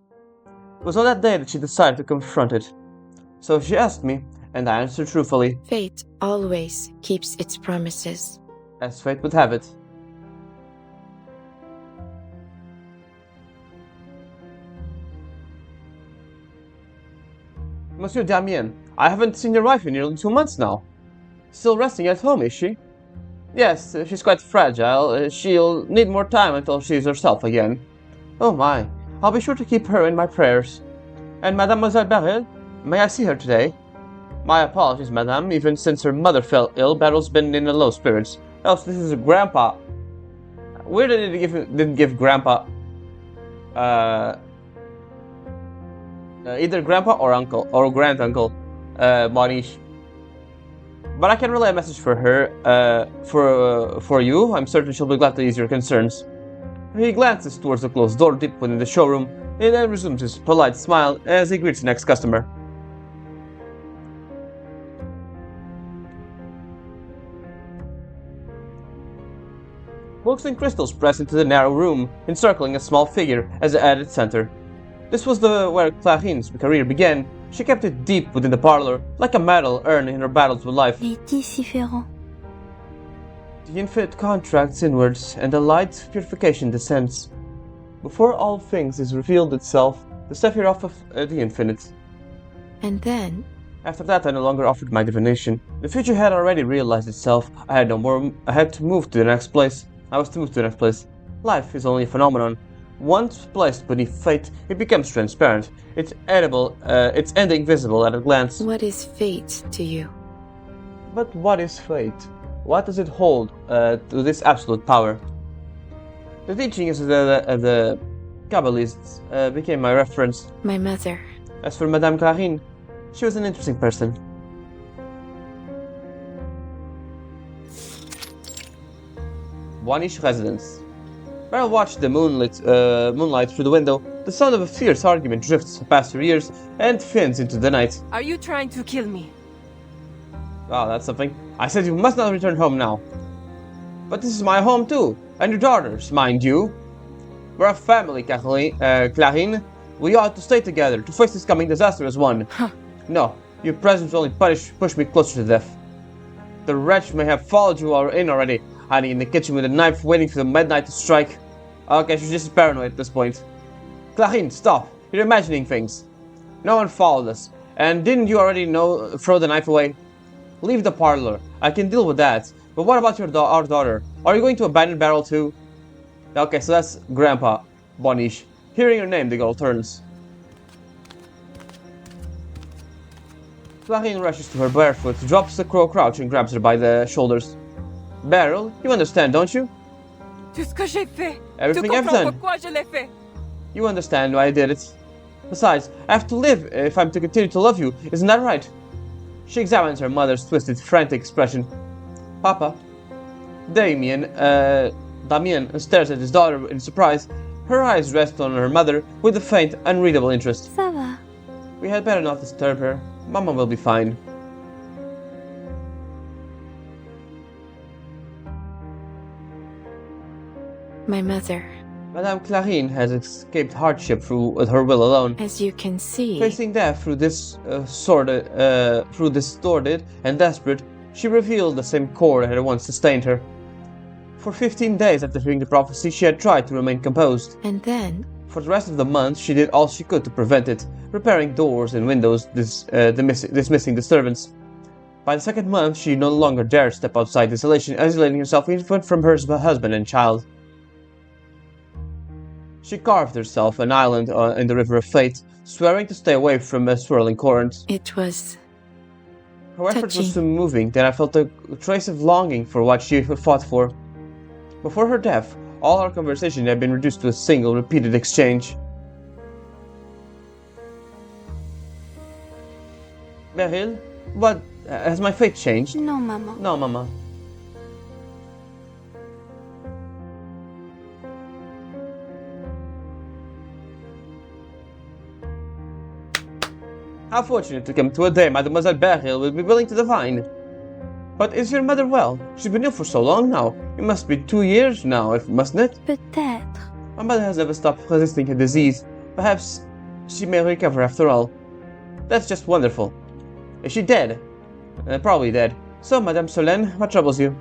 It was on that day that she decided to confront it. So she asked me, and I answered truthfully, Fate always keeps its promises. as fate would have it. Monsieur Damien, I haven't seen your wife in nearly 2 months now. Still resting at home, is she? Yes, she's quite fragile. She'll need more time until she's herself again. Oh my, I'll be sure to keep her in my prayers. And Mademoiselle Beryl, may I see her today? My apologies, madame. Even since her mother fell ill, Beryl's been in a low spirits. Else, this is a grandpa. Where did it didn't give grandpa either grandpa or uncle or grand uncle Monish. But I can relay a message for her for you. I'm certain she'll be glad to ease your concerns. He glances towards the closed door deep within the showroom and then resumes his polite smile as he greets the next customer. Books and crystals press into the narrow room, encircling a small figure as at its center. This was where Clarine's career began. She kept it deep within the parlor, like a medal earned in her battles with life. Les différents. The infinite contracts inwards, and the light purification descends. Before all things is revealed itself, the Sephiroth of the infinite. And then, After that, I no longer offered my divination. The future had already realized itself. I had to move to the next place. I was to move to the next place. Life is only a phenomenon. Once placed beneath fate, it becomes transparent. It's edible, its ending visible at a glance. what is fate to you? But what is fate? What does it hold to this absolute power? The teachings of the Kabbalists became my reference. My mother. As for Madame Clarine, she was an interesting person. Wanish residence. Beryl watched the moonlight through the window. The sound of a fierce argument drifts past her ears and fins into the night. Are you trying to kill me? Wow, that's something. I said you must not return home now. But this is my home too, and your daughter's, mind you. We're a family, Clarine. We ought to stay together to face this coming disaster as one. Huh. No, your presence only push me closer to death. The wretch may have followed you in already, hiding in the kitchen with a knife, waiting for the midnight to strike. Okay, she's just paranoid at this point. Clarine, stop. You're imagining things. No one followed us. And didn't you already throw the knife away? Leave the parlor. I can deal with that. But what about our daughter? Are you going to abandon Beryl too? Okay, so that's Grandpa Bonish. Hearing her name, the girl turns. Clarine rushes to her barefoot, drops the crow crouch and grabs her by the shoulders. Beryl, you understand, don't you? Tout ce que j'ai fait. Everything tu I've comprends done. pourquoi je l'ai fait. You understand why I did it. Besides, I have to live if I'm to continue to love you, isn't that right? She examines her mother's twisted, frantic expression. Papa. Damien stares at his daughter in surprise. Her eyes rest on her mother with a faint, unreadable interest. Ça va. We had better not disturb her. Mama will be fine. My mother. Madame Clarine has escaped hardship with her will alone. As you can see, Facing death through this distorted and desperate, she revealed the same core that had once sustained her. For 15 days after hearing the prophecy, she had tried to remain composed. and then, For the rest of the month, she did all she could to prevent it, repairing doors and windows, dismissing disturbance. By the second month, she no longer dared step outside isolation, isolating herself even from her husband and child. She carved herself an island in the river of fate, swearing to stay away from a swirling current. it was Her effort was touching. so moving that I felt a trace of longing for what she had fought for. Before her death, all our conversation had been reduced to a single, repeated exchange. Beryl, what? Has my fate changed? Non, maman. No, Mama. How fortunate to come to a day Mademoiselle Beryl will be willing to divine. But is your mother well? She's been ill for so long now. It must be 2 years now, mustn't it? Peut-être. My mother has never stopped resisting her disease. Perhaps she may recover after all. That's just wonderful. Is she dead? Probably dead. So, Madame Solène, what troubles you?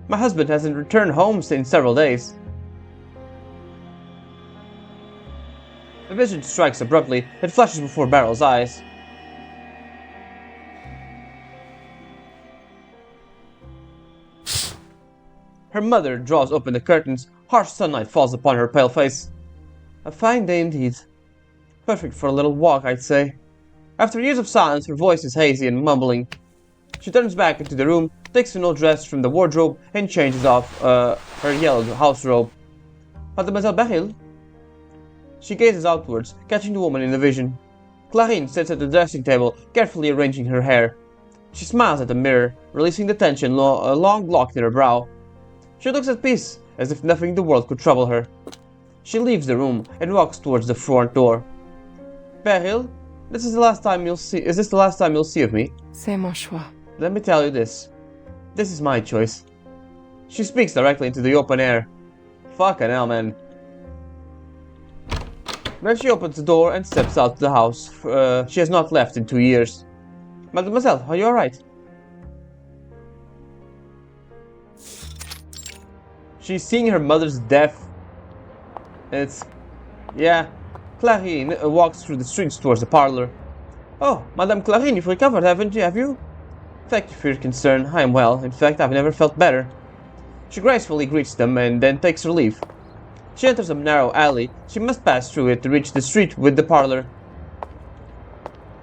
My husband hasn't returned home in several days. A vision strikes abruptly. It flashes before Beryl's eyes. Her mother draws open the curtains. Harsh sunlight falls upon her pale face. A fine day indeed. Perfect for a little walk, I'd say. After years of silence, her voice is hazy and mumbling. She turns back into the room, takes an old dress from the wardrobe, and changes off her yellow house robe. Mademoiselle Beryl? She gazes outwards, catching the woman in the vision. Clarine sits at the dressing table, carefully arranging her hair. She smiles at the mirror, releasing the tension long locked in her brow. She looks at peace, as if nothing in the world could trouble her. She leaves the room and walks towards the front door. Beryl, is this the last time you'll see of me? C'est mon choix. Let me tell you this. This is my choice. She speaks directly into the open air. Fucking hell, man. Then she opens the door and steps out of the house. She has not left in 2 years. Mademoiselle, are you alright? She's seeing her mother's death. Yeah. Clarine walks through the streets towards the parlor. Oh, Madame Clarine, you've recovered, haven't you? Have you? Thank you for your concern. I am well. In fact, I've never felt better. She gracefully greets them and then takes her leave. She enters a narrow alley. She must pass through it to reach the street with the parlor.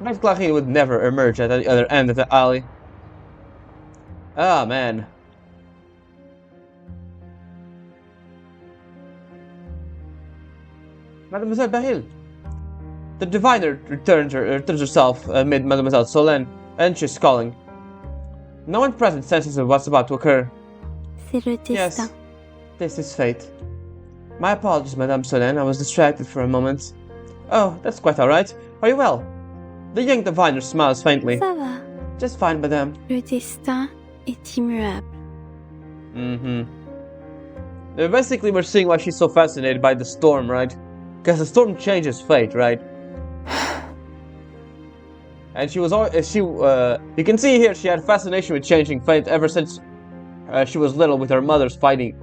Madame Clarine would never emerge at the other end of the alley. Ah, man. Mademoiselle Beryl. The diviner turns herself amid Mademoiselle Solène, and she's calling. No one present senses of what's about to occur. C'est le destin. Yes, this is fate. My apologies, Madame Solène, I was distracted for a moment. Oh, that's quite alright. Are you well? The young diviner smiles faintly. Ça va. Just fine, madame. Le destin est immuable. Basically, we're seeing why she's so fascinated by the storm, right? Because the storm changes fate, right? And she was always, you can see here she had fascination with changing fate ever since she was little, with her mother's fighting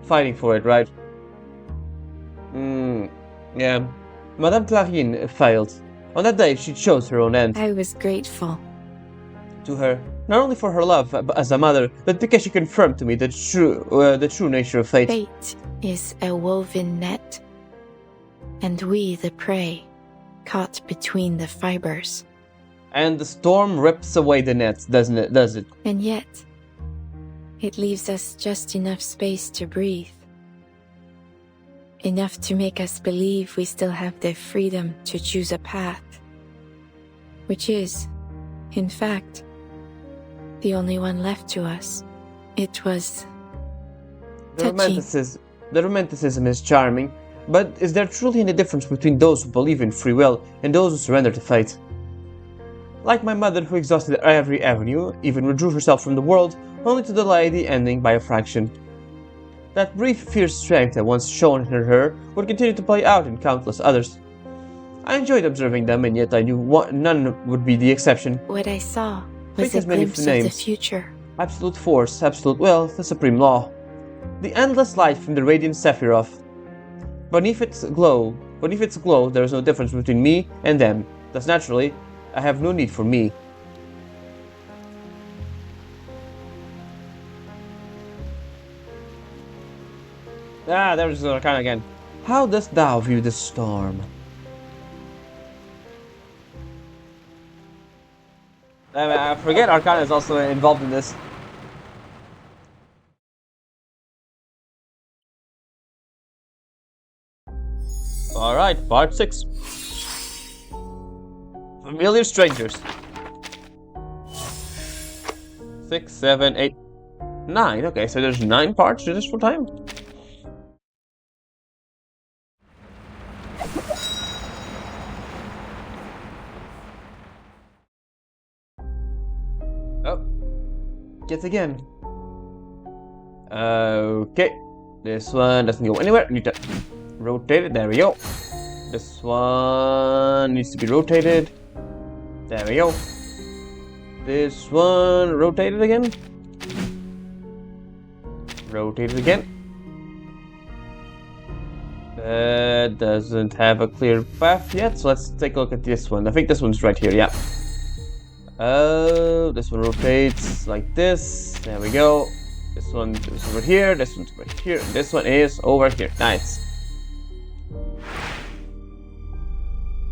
for it, right? Yeah. Madame Clarine failed. On that day, she chose her own end. I was grateful. To her, not only for her love as a mother, but because she confirmed to me the true nature of fate. Fate is a woven net, and we the prey, caught between the fibers. And the storm rips away the net, doesn't it? Does it? And yet, it leaves us just enough space to breathe. Enough to make us believe we still have the freedom to choose a path, which is, in fact, the only one left to us. It was touching. The romanticism is charming, but is there truly any difference between those who believe in free will and those who surrender to fate? Like my mother, who exhausted every avenue, even withdrew herself from the world, only to delay the ending by a fraction. That brief, fierce strength that once shone in her would continue to play out in countless others. I enjoyed observing them, and yet I knew none would be the exception. What I saw was Fate a has many glimpse of the names. future. Absolute force, absolute will, the supreme law. The endless light from the radiant Sephiroth. Beneath its glow, there is no difference between me and them. Thus, naturally, I have no need for me. Ah, there's the Arcana again. How dost thou view the storm? I forget Arcana is also involved in this. Alright, part 6. Familiar strangers. 6, 7, 8, 9. Okay, so there's 9 parts to this full time. yet again. Okay. This one doesn't go anywhere. Need to rotate it. There we go. This one needs to be rotated. There we go. This one rotated again. Rotated again. That doesn't have a clear path yet, so let's take a look at this one. I think this one's right here, yeah. This one rotates like this. There we go. This one is over here, this one's over here, and this one is over here. Nice.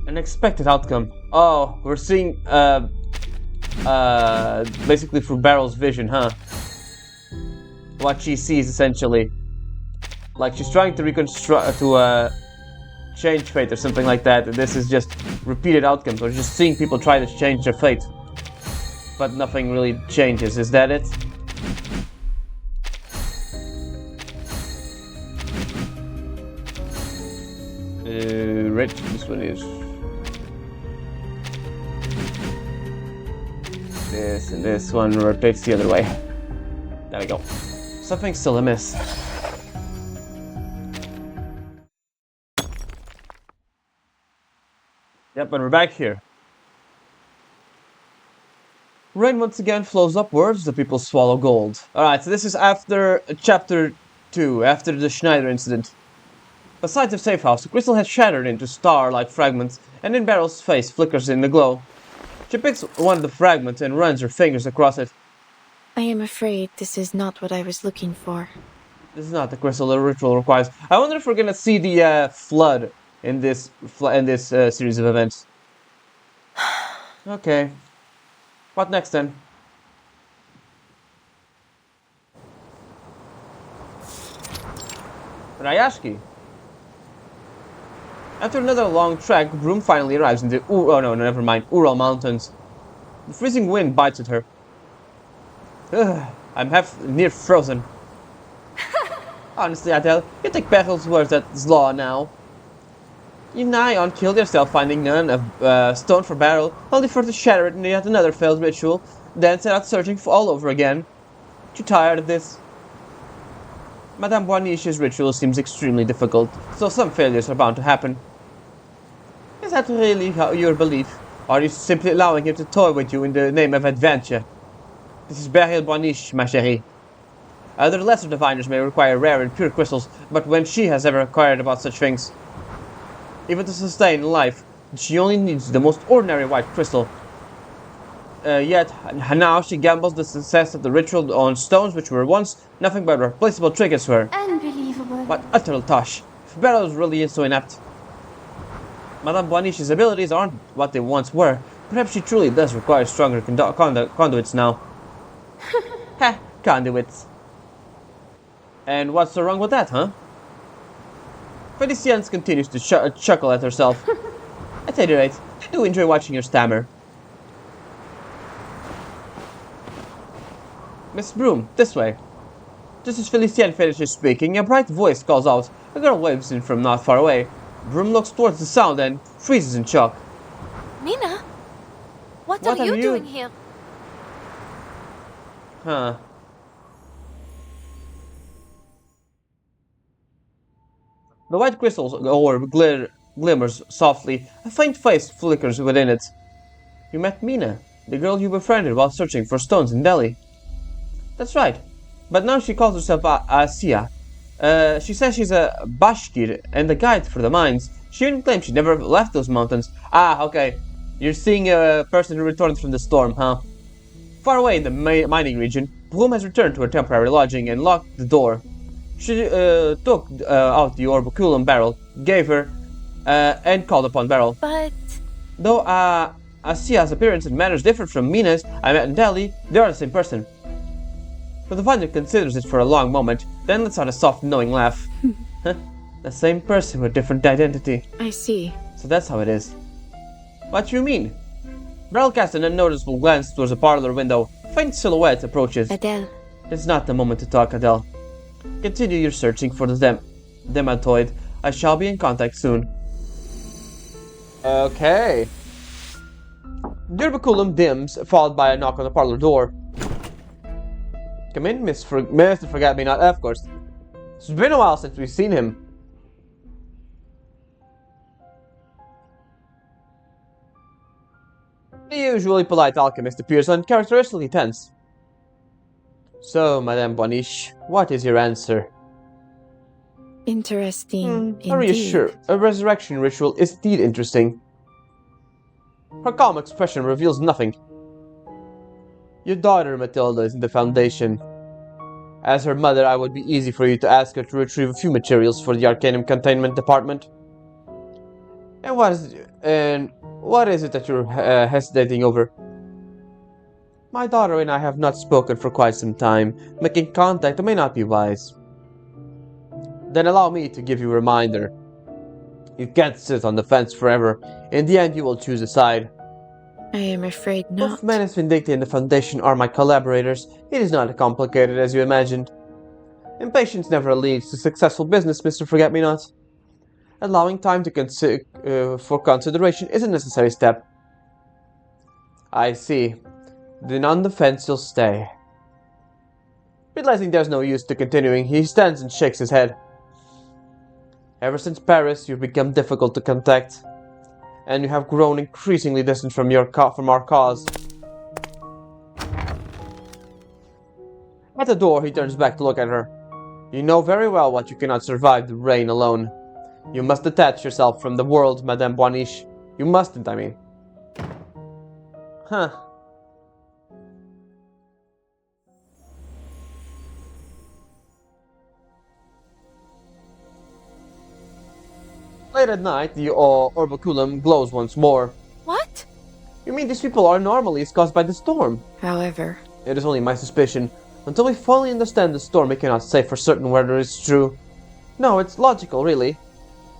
An expected outcome. Oh, we're seeing, basically through Beryl's vision, huh? What she sees, essentially. Like, she's trying to reconstruct, change fate or something like that, and this is just repeated outcomes. We're just seeing people try to change their fate. But nothing really changes, is that it? Right, this one is... This and this one rotates the other way. There we go. Something's still amiss. Yep, and we're back here. Rain once again flows upwards, the people swallow gold. Alright, so this is after chapter 2, after the Schneider incident. Beside the safe house, the crystal has shattered into star-like fragments, and in Beryl's face flickers in the glow. She picks one of the fragments and runs her fingers across it. I am afraid this is not what I was looking for. This is not the crystal the ritual requires. I wonder if we're gonna see the flood in this series of events. Okay. What next then? Rayashki. After another long trek, Broom finally arrives in the Ural Mountains. The freezing wind bites at her. I'm half near frozen. Honestly, Adele, you take Beryl's words as law now. You nigh on killed yourself finding none of stone for Beryl, only for to shatter it in yet another failed ritual, then set out searching for all over again. You tired of this? Madame Boinish's ritual seems extremely difficult, so some failures are bound to happen. Is that really your belief? Or are you simply allowing him to toy with you in the name of adventure? This is Beryl Boinish, ma chérie. Other lesser diviners may require rare and pure crystals, but when she has ever inquired about such things? Even to sustain life, she only needs the most ordinary white crystal. Yet, now she gambles the success of the ritual on stones which were once nothing but replaceable trinkets to her. Unbelievable. What utter tosh. If Beryl really is so inept. Madame Boinish's abilities aren't what they once were. Perhaps she truly does require stronger conduits now. Heh, conduits. And what's so wrong with that, huh? Felicienne continues to chuckle at herself. At any rate, I do enjoy watching her stammer. Miss Broom, this way. Just as Felicienne finishes speaking, a bright voice calls out. A girl waves in from not far away. Broom looks towards the sound and freezes in shock. Mina? What are you doing here? Huh. The white crystal's orb glimmers softly. A faint face flickers within it. You met Mina, the girl you befriended while searching for stones in Delhi. That's right. But now she calls herself Asiya. She says she's a Bashkir and a guide for the mines. She even claims she never left those mountains. Ah, okay. You're seeing a person who returned from the storm, huh? Far away in the mining region, Bloom has returned to her temporary lodging and locked the door. She took out the orbiculum barrel, gave her, and called upon Beryl. But... Though Asiya's appearance and manners differed from Mina's I met in Delhi, they are the same person. The diviner considers it for a long moment, then lets out a soft, knowing laugh. The same person with different identity. I see. So that's how it is. What do you mean? Beryl casts an unnoticeable glance towards a parlor window. A faint silhouette approaches. Adele. It's not the moment to talk, Adele. Continue your searching for the dematoid. I shall be in contact soon. Okay. The orbiculum dims, followed by a knock on the parlor door. Come in, Mr. Forget-Me-Not, of course. It's been a while since we've seen him. The usually polite alchemist appears uncharacteristically tense. So, Madame Boniche, what is your answer? Interesting Are you indeed. sure? A resurrection ritual is indeed interesting. Her calm expression reveals nothing. Your daughter, Matilda, is in the Foundation. As her mother, I would be easy for you to ask her to retrieve a few materials for the Arcanum Containment Department. And what is it that you're hesitating over? My daughter and I have not spoken for quite some time. Making contact may not be wise. Then allow me to give you a reminder. You can't sit on the fence forever. In the end, you will choose a side. I am afraid not. Both Menace Vindicta and the Foundation are my collaborators. It is not as complicated as you imagined. Impatience never leads to successful business, Mr. Forget-Me-Not. Allowing time to for consideration is a necessary step. I see. Then on the fence you'll stay. Realizing there's no use to continuing, he stands and shakes his head. Ever since Paris, you've become difficult to contact, and you have grown increasingly distant from our cause. At the door, he turns back to look at her. You know very well what you cannot survive the rain alone. You must detach yourself from the world, Madame Boniche. You mustn't, I mean. Huh. Late at night, the orbiculum glows once more. What? You mean these people are anomalies caused by the storm? However, It is only my suspicion. Until we fully understand the storm, we cannot say for certain whether it's true. No, it's logical, really.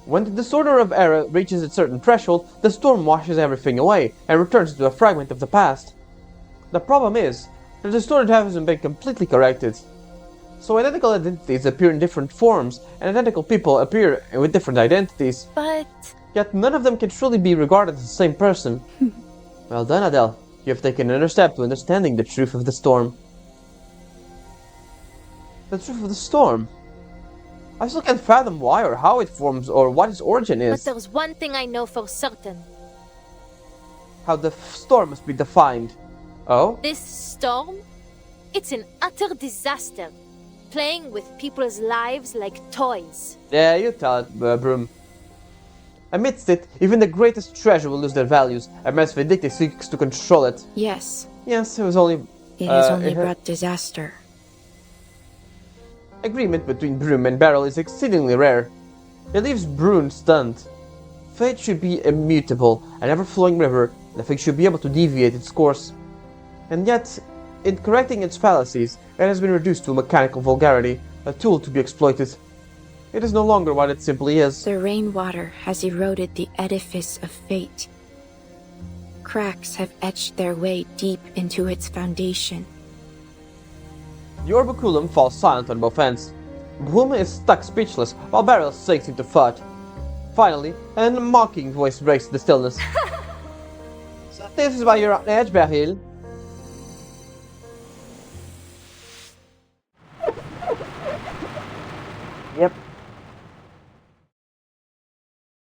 When the disorder of era reaches a certain threshold, the storm washes everything away and returns to a fragment of the past. The problem is, the distorted hasn't been completely corrected. So identical identities appear in different forms, and identical people appear with different identities. But... Yet none of them can truly be regarded as the same person. Well done, Adele. You have taken another step to understanding the truth of the storm. The truth of the storm? I still can't fathom why or how it forms or what its origin But is. there's one thing I know for certain. How the storm must be defined. Oh? This storm? It's an utter disaster. Playing with people's lives like toys. Yeah, you tell it, Broom. Amidst it, even the greatest treasure will lose their values, and Menace Vindicta seeks to control it. yes, Yes, it was only... it has only it ha- brought disaster. Agreement between Broom and Beryl is exceedingly rare. It leaves Broom stunned. Fate should be immutable, an ever-flowing river, nothing should be able to deviate its course. And yet, in correcting its fallacies, it has been reduced to mechanical vulgarity, a tool to be exploited. It is no longer what it simply is. The rainwater has eroded the edifice of fate. Cracks have etched their way deep into its foundation. The orbiculum falls silent on both ends. Broom is stuck speechless, while Beryl sinks into thought. Finally, a mocking voice breaks the stillness. So this is why you're on edge, Beryl. Yep.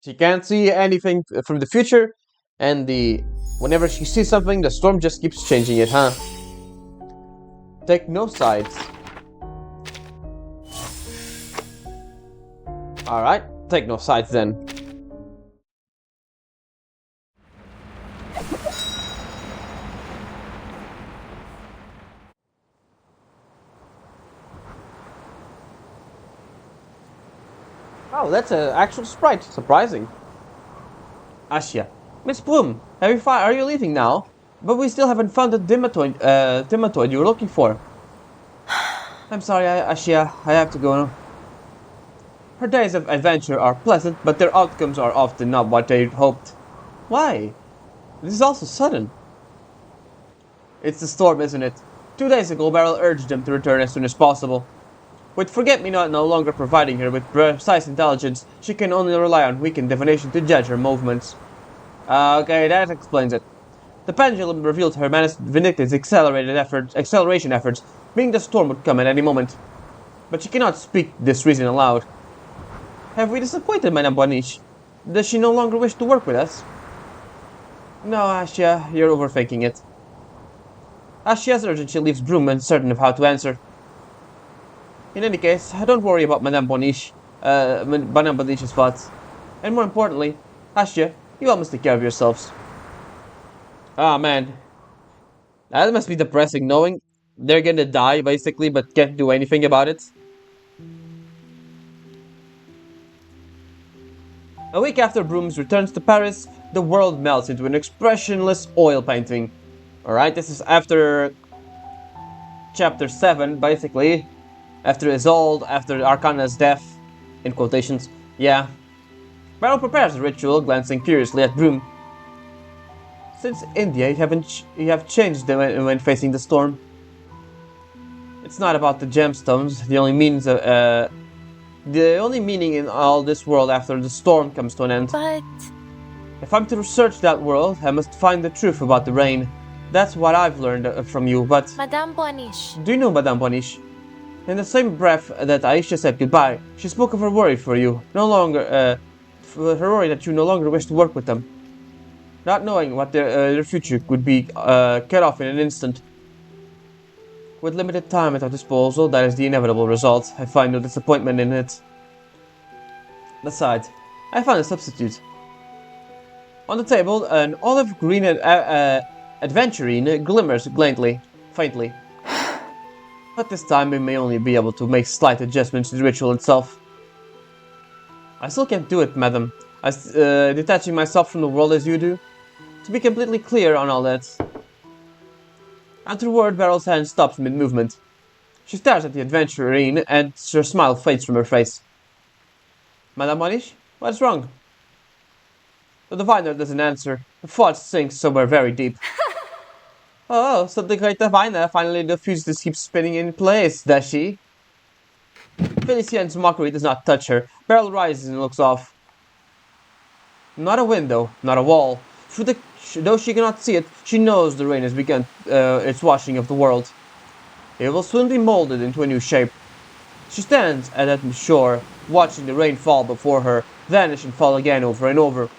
She can't see anything from the future, and whenever she sees something, the storm just keeps changing it, huh? Take no sides. Alright, take no sides then. Oh, that's an actual sprite. Surprising. Asya. Miss Bloom, are you leaving now? But we still haven't found the Dimatoid you were looking for. I'm sorry, Asya. I have to go now. Her days of adventure are pleasant, but their outcomes are often not what they hoped. Why? This is also sudden. It's the storm, isn't it? 2 days ago, Beryl urged them to return as soon as possible. With Forget-Me-Not no longer providing her with precise intelligence, she can only rely on weakened divination to judge her movements. Okay, that explains it. The pendulum revealed her Menace Vindicta's acceleration efforts, being the storm would come at any moment. But she cannot speak this reason aloud. Have we disappointed Madame Boniche? Does she no longer wish to work with us? No, Ashia, you're overthinking it. As she has urgent, she leaves Broom uncertain of how to answer. In any case, don't worry about Madame Boniche's thoughts. And more importantly, Ashia, you all must take care of yourselves. Ah, man. That must be depressing, knowing they're gonna die, basically, but can't do anything about it. A week after Brooms returns to Paris, the world melts into an expressionless oil painting. Alright, this is after chapter 7, basically. After Isolde, after Arcana's death, in quotations. Yeah. Beryl prepares the ritual, glancing curiously at Broom. Since India, you have changed when facing the storm. It's not about the gemstones. The only meaning in all this world after the storm comes to an end. But If I'm to research that world, I must find the truth about the rain. That's what I've learned from you, but... Madame Boniche. Do you know Madame Boniche? In the same breath that Aisha said goodbye, she spoke of her worry for you. Her worry that you no longer wish to work with them. Not knowing what their future would be cut off in an instant. With limited time at our disposal, that is the inevitable result. I find no disappointment in it. Besides, I found a substitute. On the table, an olive green adventurine glimmers faintly. But this time we may only be able to make slight adjustments to the ritual itself. I still can't do it, madam. Detaching myself from the world as you do. To be completely clear on all that. Afterward, Beryl's hand stops mid-movement. She stares at the adventurine and her smile fades from her face. Madame Boniche, what's wrong? The diviner doesn't answer. Her thoughts sink somewhere very deep. Oh, so the great diviner finally refuses to keep spinning in place, does she? Felicien's mockery does not touch her. Beryl rises and looks off. Not a window, not a wall. Though she cannot see it, she knows the rain has begun its washing of the world. It will soon be molded into a new shape. She stands at that shore, watching the rain fall before her, vanish and fall again over and over.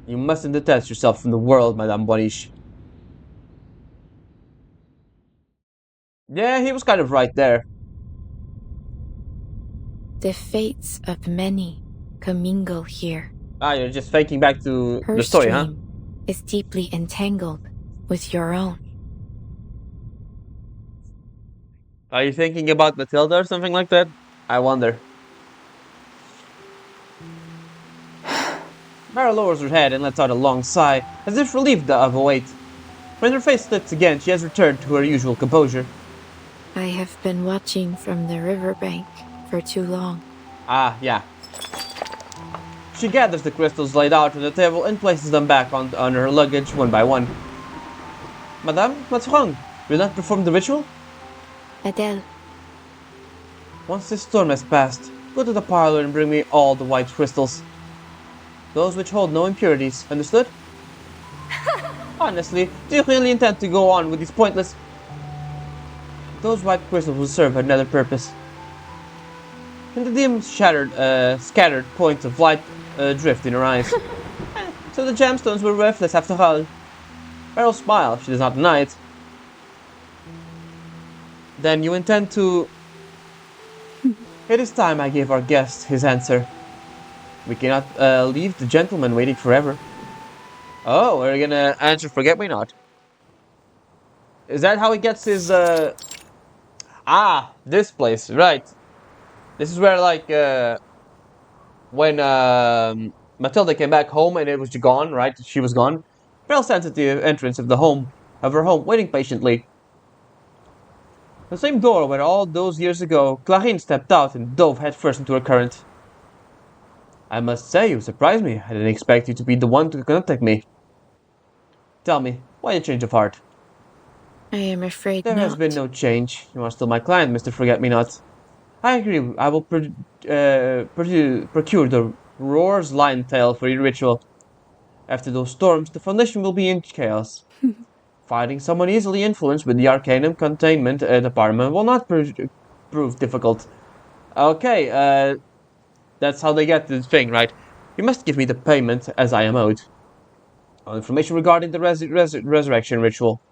You mustn't detach yourself from the world, Madame Boniche. Yeah, he was kind of right there. the fates of many commingle here. Ah, you're just faking back to Her the story, stream huh? is deeply entangled with your own. Are you thinking about Matilda or something like that? I wonder. Mara lowers her head and lets out a long sigh, as if relieved of a weight. When her face lifts again, she has returned to her usual composure. I have been watching from the riverbank for too long. Ah, yeah. She gathers the crystals laid out on the table and places them back on her luggage one by one. Madame, what's wrong? Will you not perform the ritual? Adele, Once this storm has passed, go to the parlor and bring me all the white crystals. Those which hold no impurities, understood? Honestly, do you really intend to go on with these pointless... Those white crystals will serve another purpose. And the dim, scattered points of light drift in her eyes. So the gemstones were worthless after all. Beryl smiles, she does not deny it. Then you intend to... It is time I gave our guest his answer. We cannot leave the gentleman waiting forever. Oh, we're gonna answer Forget-Me-Not. Is that how he gets his, Ah, this place, right. This is where, like, when Matilda came back home and it was gone, right? She was gone. Beryl stands at the entrance of her home, waiting patiently. The same door where all those years ago, Clarine stepped out and dove headfirst into her current. I must say, you surprised me. I didn't expect you to be the one to contact me. Tell me, why a change of heart? I am afraid There not. has been no change. You are still my client, Mr. Forget-Me-Not. I agree, I will procure the Roar's lion tail for your ritual. After those storms, the Foundation will be in chaos. Fighting someone easily influenced with the Arcanum Containment Department will not prove difficult. Okay, that's how they get the thing, right? You must give me the payment as I am owed. All information regarding the resurrection ritual.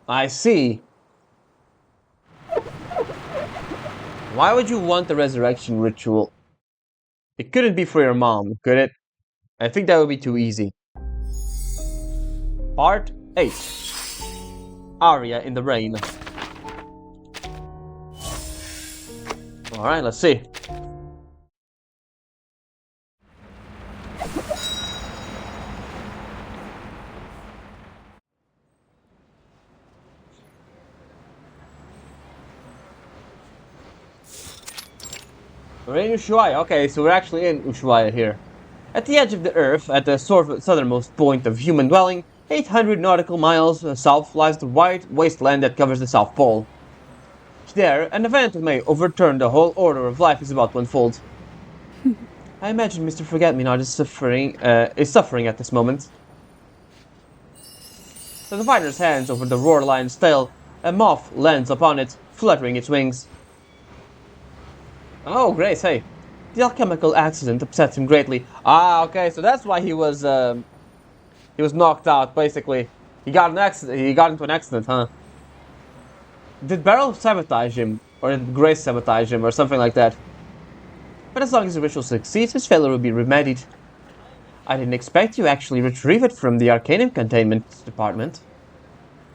I see. Why would you want the resurrection ritual? It couldn't be for your mom, could it? I think that would be too easy. Part 8. Aria in the Rain. Alright, let's see. We're in Ushuaia. Okay, so we're actually in Ushuaia here. At the edge of the earth, at the southernmost point of human dwelling, 800 nautical miles south lies the wide wasteland that covers the South Pole. There, an event that may overturn the whole order of life is about to unfold. I imagine Mr. Forget-Me-Not is suffering at this moment. The diviner's hands over the roar lion's tail, a moth lands upon it, fluttering its wings. Oh, Grace, hey. The alchemical accident upsets him greatly. Ah, okay, so that's why he was knocked out, basically. He got into an accident, huh? Did Beryl sabotage him? Or did Grace sabotage him, or something like that? But as long as the ritual succeeds, his failure will be remedied. I didn't expect you actually retrieve it from the Arcanum Containment Department.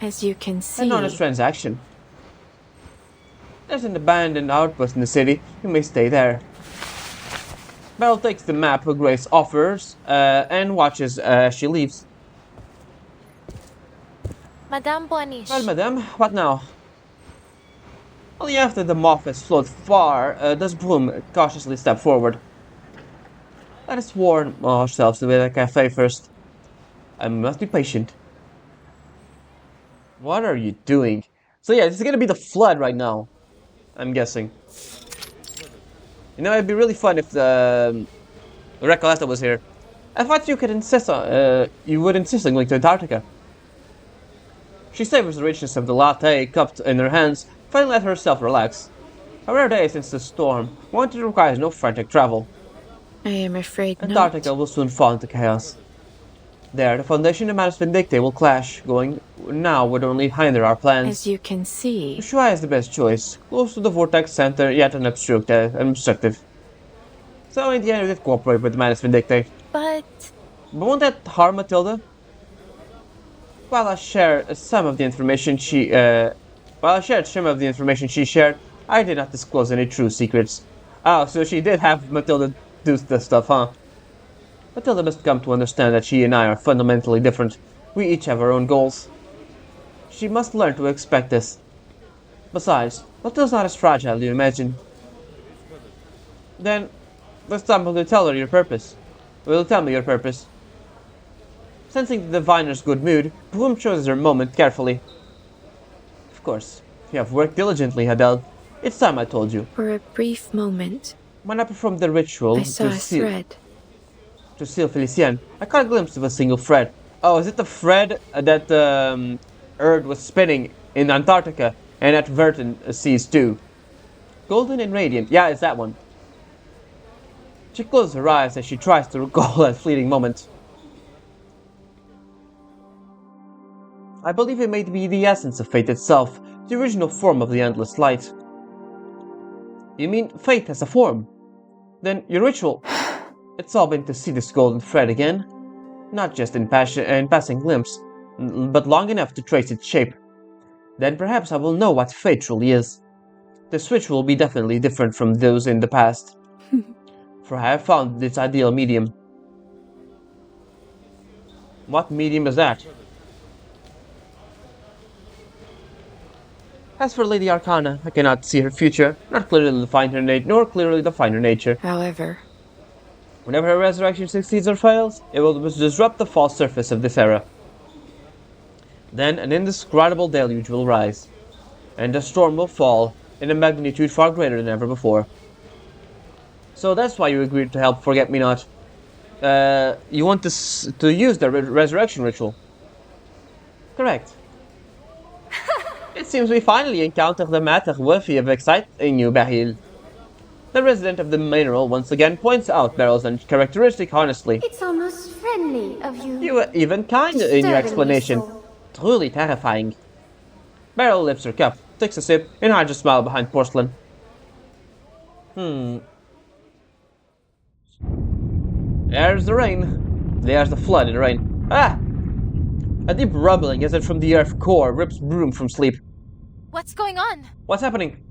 As you can see... An honest transaction. There's an abandoned outpost in the city. You may stay there. Beryl takes the map Grace offers and watches as she leaves. Madame Boanish. Well, madame, what now? Only after the moth has flown far does Bloom cautiously step forward. Let us warm ourselves with a cafe first. I must be patient. What are you doing? So yeah, this is gonna be the flood right now. I'm guessing. You know, it'd be really fun if the Recoleta was here. I thought you would insist on going to Antarctica. She savors the richness of the latte cupped in her hands, finally let herself relax. A rare day since the storm, one that requires no frantic travel. I am afraid Antarctica not. will soon fall into chaos. There, the Foundation and Manus Vindictae will clash, going now would only hinder our plans. As you can see... Ushuaia is the best choice, close to the vortex center, yet unobstructive. So in the end, we did cooperate with the Manus Vindictae. But won't that harm Matilda? While I shared some of the information she shared, I did not disclose any true secrets. Oh, so she did have Matilda do this stuff, huh? Matilda must come to understand that she and I are fundamentally different. We each have our own goals. She must learn to expect this. Besides, Matilda's not as fragile as you imagine. Then, let's time to tell her your purpose. Will tell me your purpose. Sensing the diviner's good mood, Bloom chooses her moment carefully. Of course, you have worked diligently, Hadel. It's time I told you. for a brief moment, When I performed the ritual I saw a thread. to seal Felicienne, I caught a glimpse of a single thread. Oh, is it the thread that Erd was spinning in Antarctica and at Verton sees too? Golden and radiant. Yeah, it's that one. She closes her eyes as she tries to recall that fleeting moment. I believe it may be the essence of fate itself, the original form of the endless light. You mean fate has a form? Then your ritual... It's all been to see this golden thread again. Not just in passing glimpse, but long enough to trace its shape. Then perhaps I will know what fate truly is. The switch will be definitely different from those in the past. For I have found its ideal medium. What medium is that? As for Lady Arcana, I cannot see her future, not clearly define her nor clearly define her nature. However, Whenever her resurrection succeeds or fails, it will disrupt the false surface of this era. Then an indescribable deluge will rise, and a storm will fall in a magnitude far greater than ever before. So that's why you agreed to help Forget-Me-Not. You want to use the resurrection ritual. Correct. It seems we finally encountered a matter worthy of exciting you, Beryl. The resident of the mineral once again points out Beryl's uncharacteristic honestly. It's almost friendly of you. You were even kind in your Disturbingly explanation. so. Truly terrifying. Beryl lifts her cup, takes a sip, and hides a smile behind porcelain. There's the rain. There's the flood in the rain. Ah! A deep rumbling as if from the earth core rips Broom from sleep. What's going on? What's happening?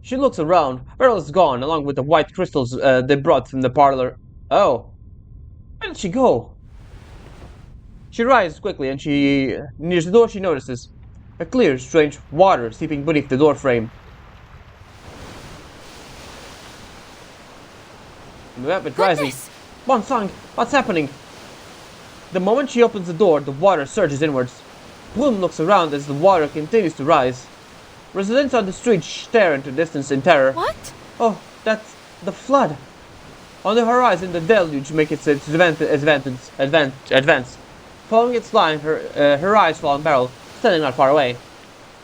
She looks around. Beryl is gone, along with the white crystals they brought from the parlor. Oh. Where did she go? She rises quickly and nears the door she notices a clear, strange water seeping beneath the door frame. Rapid rising. Bonsang, what's happening? The moment she opens the door, the water surges inwards. Bloom looks around as the water continues to rise. Residents on the street stare into the distance in terror. What? Oh, that's the flood. On the horizon, the deluge makes its advance. Following its line, her eyes fall on Beryl, standing not far away.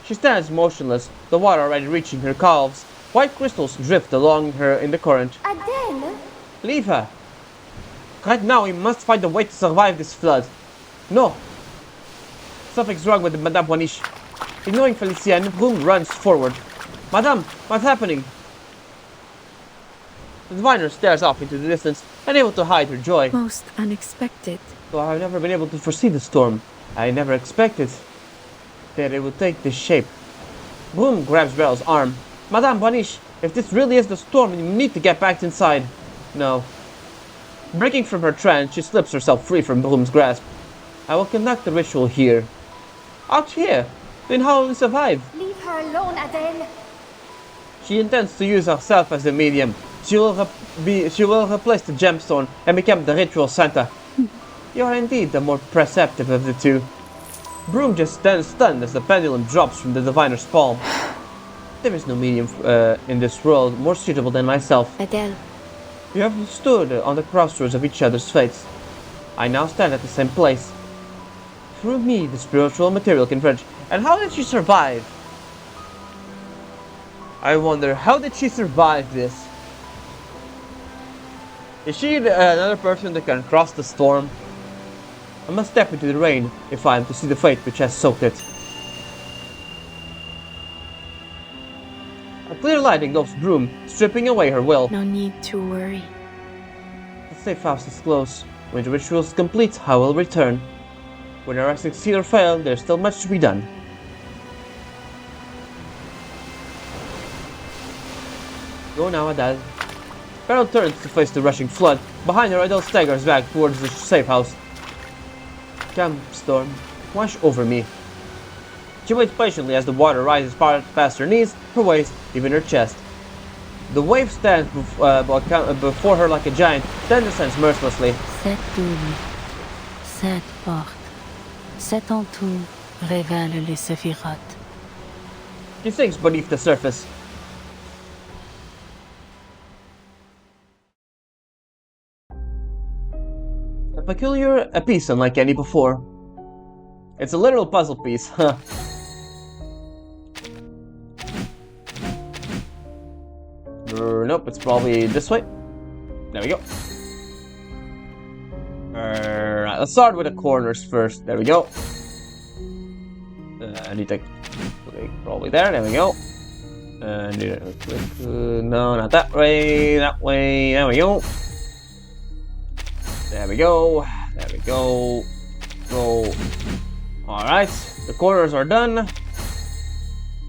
She stands motionless, the water already reaching her calves. White crystals drift along her in the current. Adele? Leave her. Right now, we must find a way to survive this flood. No. Something's wrong with Madame Wanish. Ignoring Felicienne, Bloom runs forward. Madame, what's happening? The diviner stares off into the distance, unable to hide her joy. Most unexpected. Though I've never been able to foresee the storm, I never expected that it would take this shape. Bloom grabs Beryl's arm. Madame Boniche, if this really is the storm, you need to get back inside. No. Breaking from her trance, she slips herself free from Bloom's grasp. I will conduct the ritual here. Out here? Then how will we survive? Leave her alone, Adele. She intends to use herself as the medium. She will replace the gemstone and become the ritual Santa. You are indeed the more perceptive of the two. Broom just stands stunned as the pendulum drops from the diviner's palm. There is no medium in this world more suitable than myself. Adele. We have stood on the crossroads of each other's fates. I now stand at the same place. Through me, the spiritual material converge. And how did she survive? I wonder, how did she survive this? Is she another person that can cross the storm? I must step into the rain if I am to see the fate which has soaked it. A clear light engulfs Broom, stripping away her will. No need to worry. The safe house is close. When the ritual is complete, I will return. Whether I succeed or fail, there's still much to be done. Go now, Adele. Beryl turns to face the rushing flood. Behind her, Adele staggers back towards the safe house. Come, storm. Wash over me. She waits patiently as the water rises past her knees, her waist, even her chest. The wave stands before her like a giant, then descends mercilessly. Cette double, cette porte, cet entour révèle les séphirotes. She sinks beneath the surface. A peculiar piece unlike any before. It's a literal puzzle piece, huh? Nope, it's probably this way. There we go. Alright, let's start with the corners first. There we go. I need to click probably there. There we go. Need to click. No, not that way. That way. There we go. There we go. There we go. Go. Alright, the corners are done.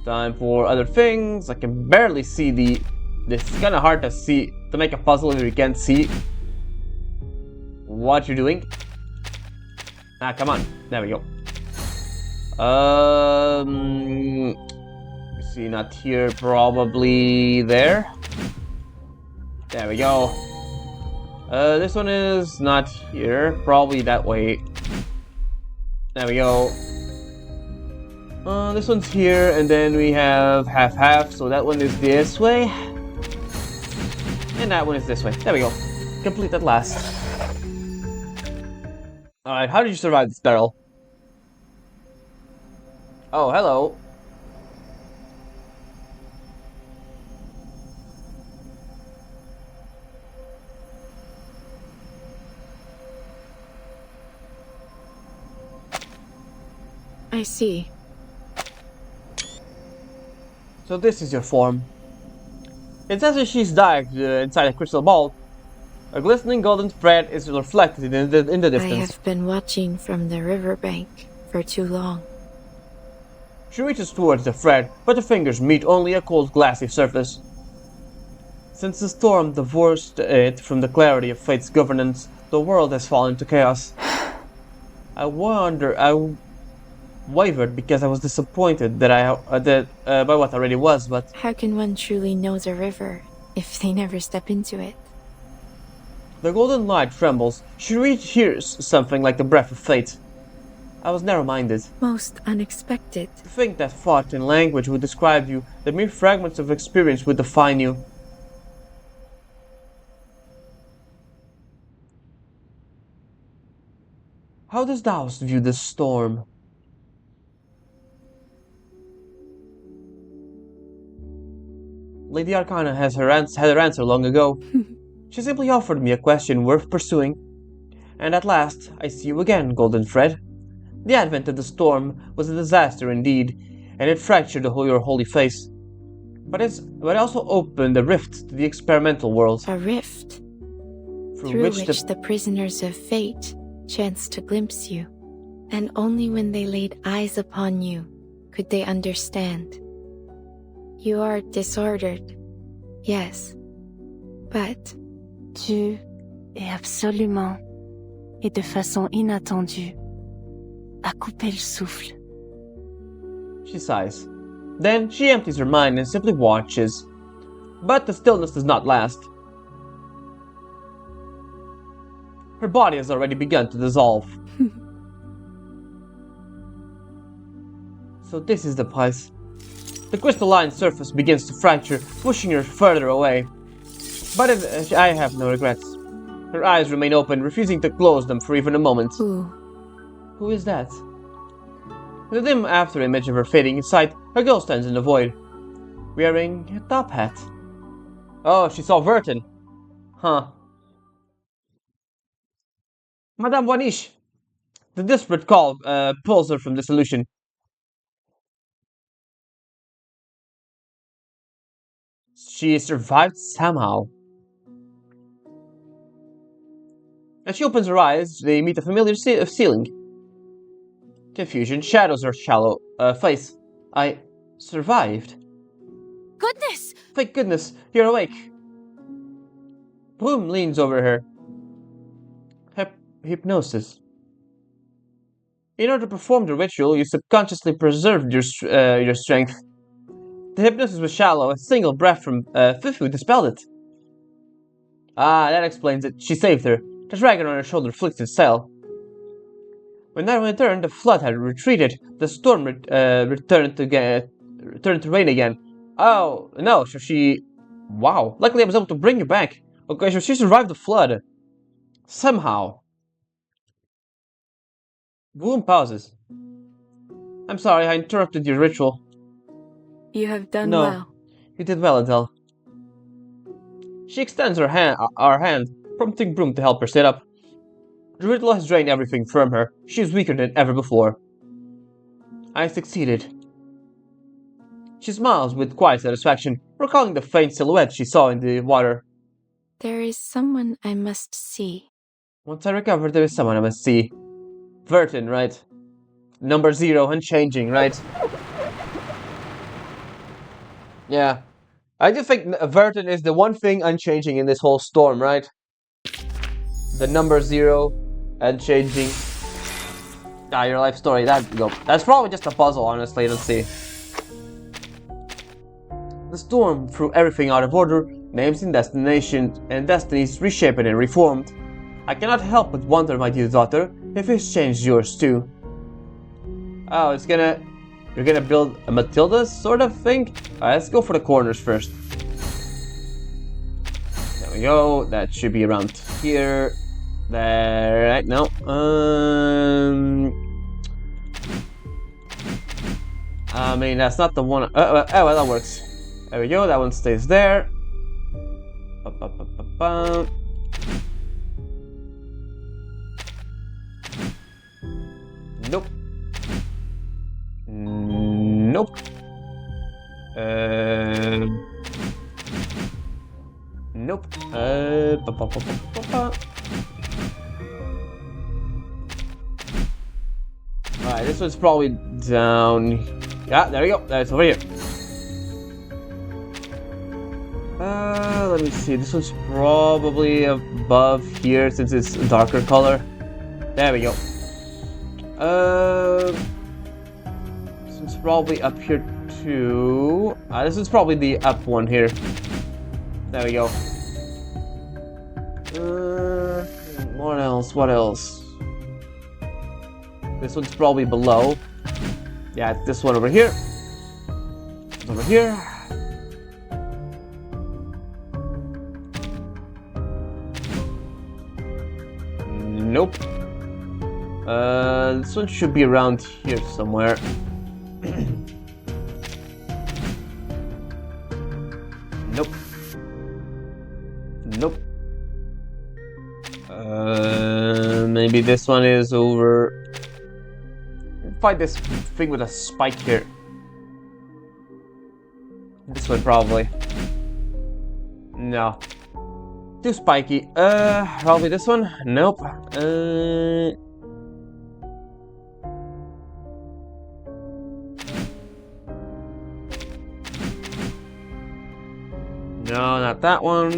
Time for other things. I can barely see the... This is kind of hard to see, to make a puzzle if you can't see what you're doing. Ah, come on. There we go. See, not here, probably there. There we go. This one is not here, probably that way. There we go. This one's here, and then we have half-half, so that one is this way. And that one is this way. There we go. Complete at last. Alright, how did you survive this barrel? Oh, hello. I see. So this is your form. It's as if she's dived inside a crystal ball. A glistening golden thread is reflected in the I distance. have been watching from the riverbank for too long. She reaches towards the thread, but her fingers meet only a cold glassy surface. Since the storm divorced it from the clarity of fate's governance, the world has fallen into chaos. I wavered because I was disappointed that by what already was, but How can one truly know the river if they never step into it? the golden light trembles. She hears something like the breath of fate. I was narrow-minded. Most unexpected. To think that thought and language would describe you, that mere fragments of experience would define you. How does thou view this storm? Lady Arcana had her answer long ago. She simply offered me a question worth pursuing. And at last, I see you again, Golden Thread. The advent of the storm was a disaster indeed, and it fractured your holy face. But it also opened a rift to the experimental world, A rift through which the prisoners of fate chanced to glimpse you. And only when they laid eyes upon you could they understand. You are disordered, yes, but Tu es absolument et de façon inattendue à couper le souffle. She sighs. Then she empties her mind and simply watches. But the stillness does not last. Her body has already begun to dissolve. So this is the price. The crystalline surface begins to fracture, pushing her further away. But I have no regrets. Her eyes remain open, refusing to close them for even a moment. Who is that? In the dim after-image of her fading sight, a girl stands in the void, wearing a top hat. Oh, she saw Verton. Huh. Madame Wanish! The desperate call pulls her from this illusion. She survived somehow. As she opens her eyes, they meet a familiar ceiling. Confusion shadows her shallow face. I survived. Goodness! Thank goodness, you're awake. Bloom leans over her. Hypnosis. In order to perform the ritual, you subconsciously preserved your strength. The hypnosis was shallow. A single breath from Fifu dispelled it. Ah, that explains it. She saved her. The dragon on her shoulder flicked its tail. When I returned, the flood had retreated. The storm returned to rain again. Oh, no, so she... Wow. Luckily I was able to bring you back. Okay, so she survived the flood. Somehow. Bloom pauses. I'm sorry, I interrupted your ritual. you have done No. well. You did well, Adele. She extends her hand, prompting Broom to help her sit up. The ritual has drained everything from her. She is weaker than ever before. I succeeded. She smiles with quiet satisfaction, recalling the faint silhouette she saw in the water. There is someone I must see. Once I recover, there is someone I must see. Verton, right? Number 0, unchanging, right? Yeah. I do think Verton is the one thing unchanging in this whole storm, right? The number 0, unchanging. Ah, your life story, that's probably just a puzzle, honestly, let's see. The storm threw everything out of order, names and destinies reshaped and reformed. I cannot help but wonder, my dear daughter, if it's changed yours too. Oh, you're gonna build a Matilda sort of thing? Alright, let's go for the corners first. There we go. That should be around here. There, right? No. I mean, that's not the one. Oh, well, that works. There we go. That one stays there. Nope. Nope. Nope. Alright, this one's probably down. Yeah, there we go. That's over here. Let me see. This one's probably above here since it's a darker color. There we go. This one's probably up here too. This is probably the up one here. There we go. What else? What else? This one's probably below. Yeah, it's this one over here. It's over here. Nope. This one should be around here somewhere. Nope. Nope. Maybe this one is over. Find this thing with a spike here. This one probably. No. Too spiky. Probably this one? Nope. No, not that one.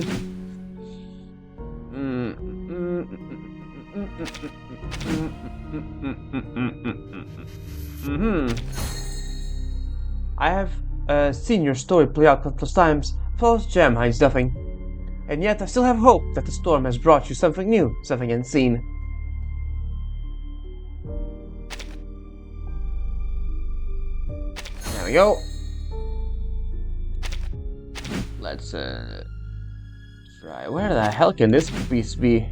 I have seen your story play out countless times. False gem hides nothing. And yet I still have hope that the storm has brought you something new, something unseen. There we go. Let's try. Where the hell can this piece be?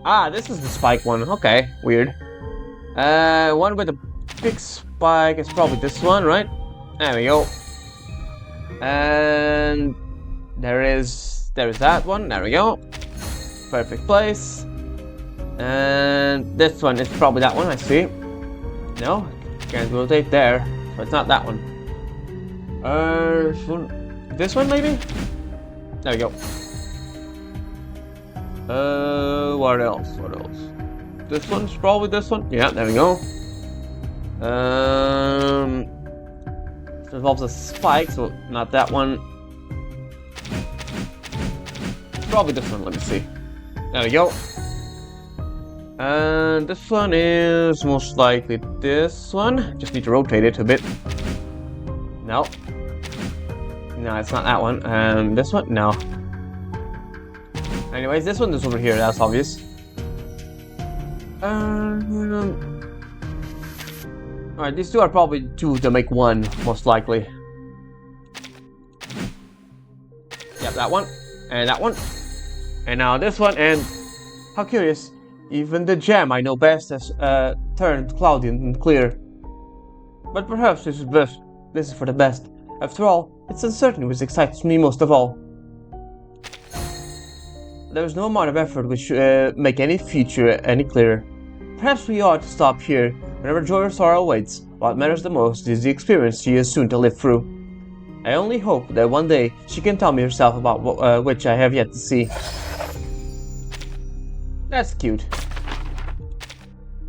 Ah, this is the spike one. Okay, weird. One with a big spike is probably this one, right? There we go. And there is that one. There we go. Perfect place. And this one is probably that one. I see. No, can't rotate there, so it's not that one. This one maybe? There we go. What else? What else? This one's probably this one. Yeah, there we go. It involves a spike, so not that one. Probably this one. Let me see. There we go. And this one is most likely this one. Just need to rotate it a bit. No. No, it's not that one. This one? No. Anyways, this one is over here, that's obvious. Alright, these two are probably two to make one, most likely. Yep, that one. And that one. And now this one, and... How curious. Even the gem I know best has turned cloudy and clear. But perhaps this is best. This is for the best. After all, it's uncertainty which excites me most of all. There is no amount of effort which make any future any clearer. Perhaps we ought to stop here. Whenever joy or sorrow awaits, what matters the most is the experience she is soon to live through. I only hope that one day she can tell me herself about which I have yet to see. That's cute.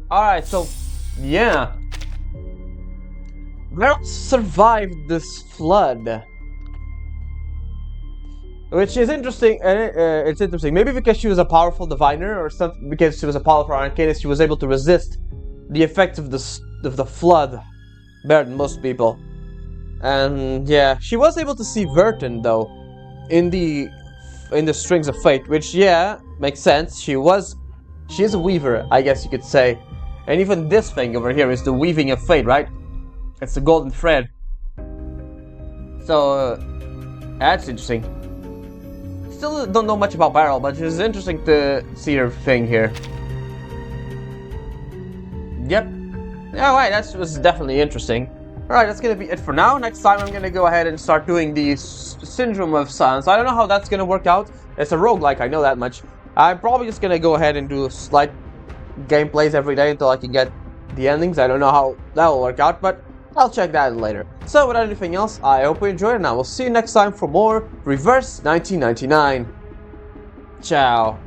Alright, so, yeah. Beryl survived this flood. Which is interesting, it's interesting. Maybe because she was a powerful diviner, or something. Because she was a powerful arcanist, she was able to resist the effects of the flood better than most people. And yeah, she was able to see Verton though, in the Strings of Fate, which yeah makes sense. She is a weaver, I guess you could say. And even this thing over here is the weaving of fate, right? It's the golden thread. So that's interesting. still don't know much about Beryl, but it's interesting to see her thing here. Yep. Yeah, right, that was definitely interesting. Alright, that's gonna be it for now. Next time I'm gonna go ahead and start doing the Syndrome of Silence. I don't know how that's gonna work out. It's a roguelike, I know that much. I'm probably just gonna go ahead and do slight gameplays every day until I can get the endings. I don't know how that will work out, but I'll check that later. So without anything else, I hope you enjoyed, and I will see you next time for more Reverse 1999. Ciao.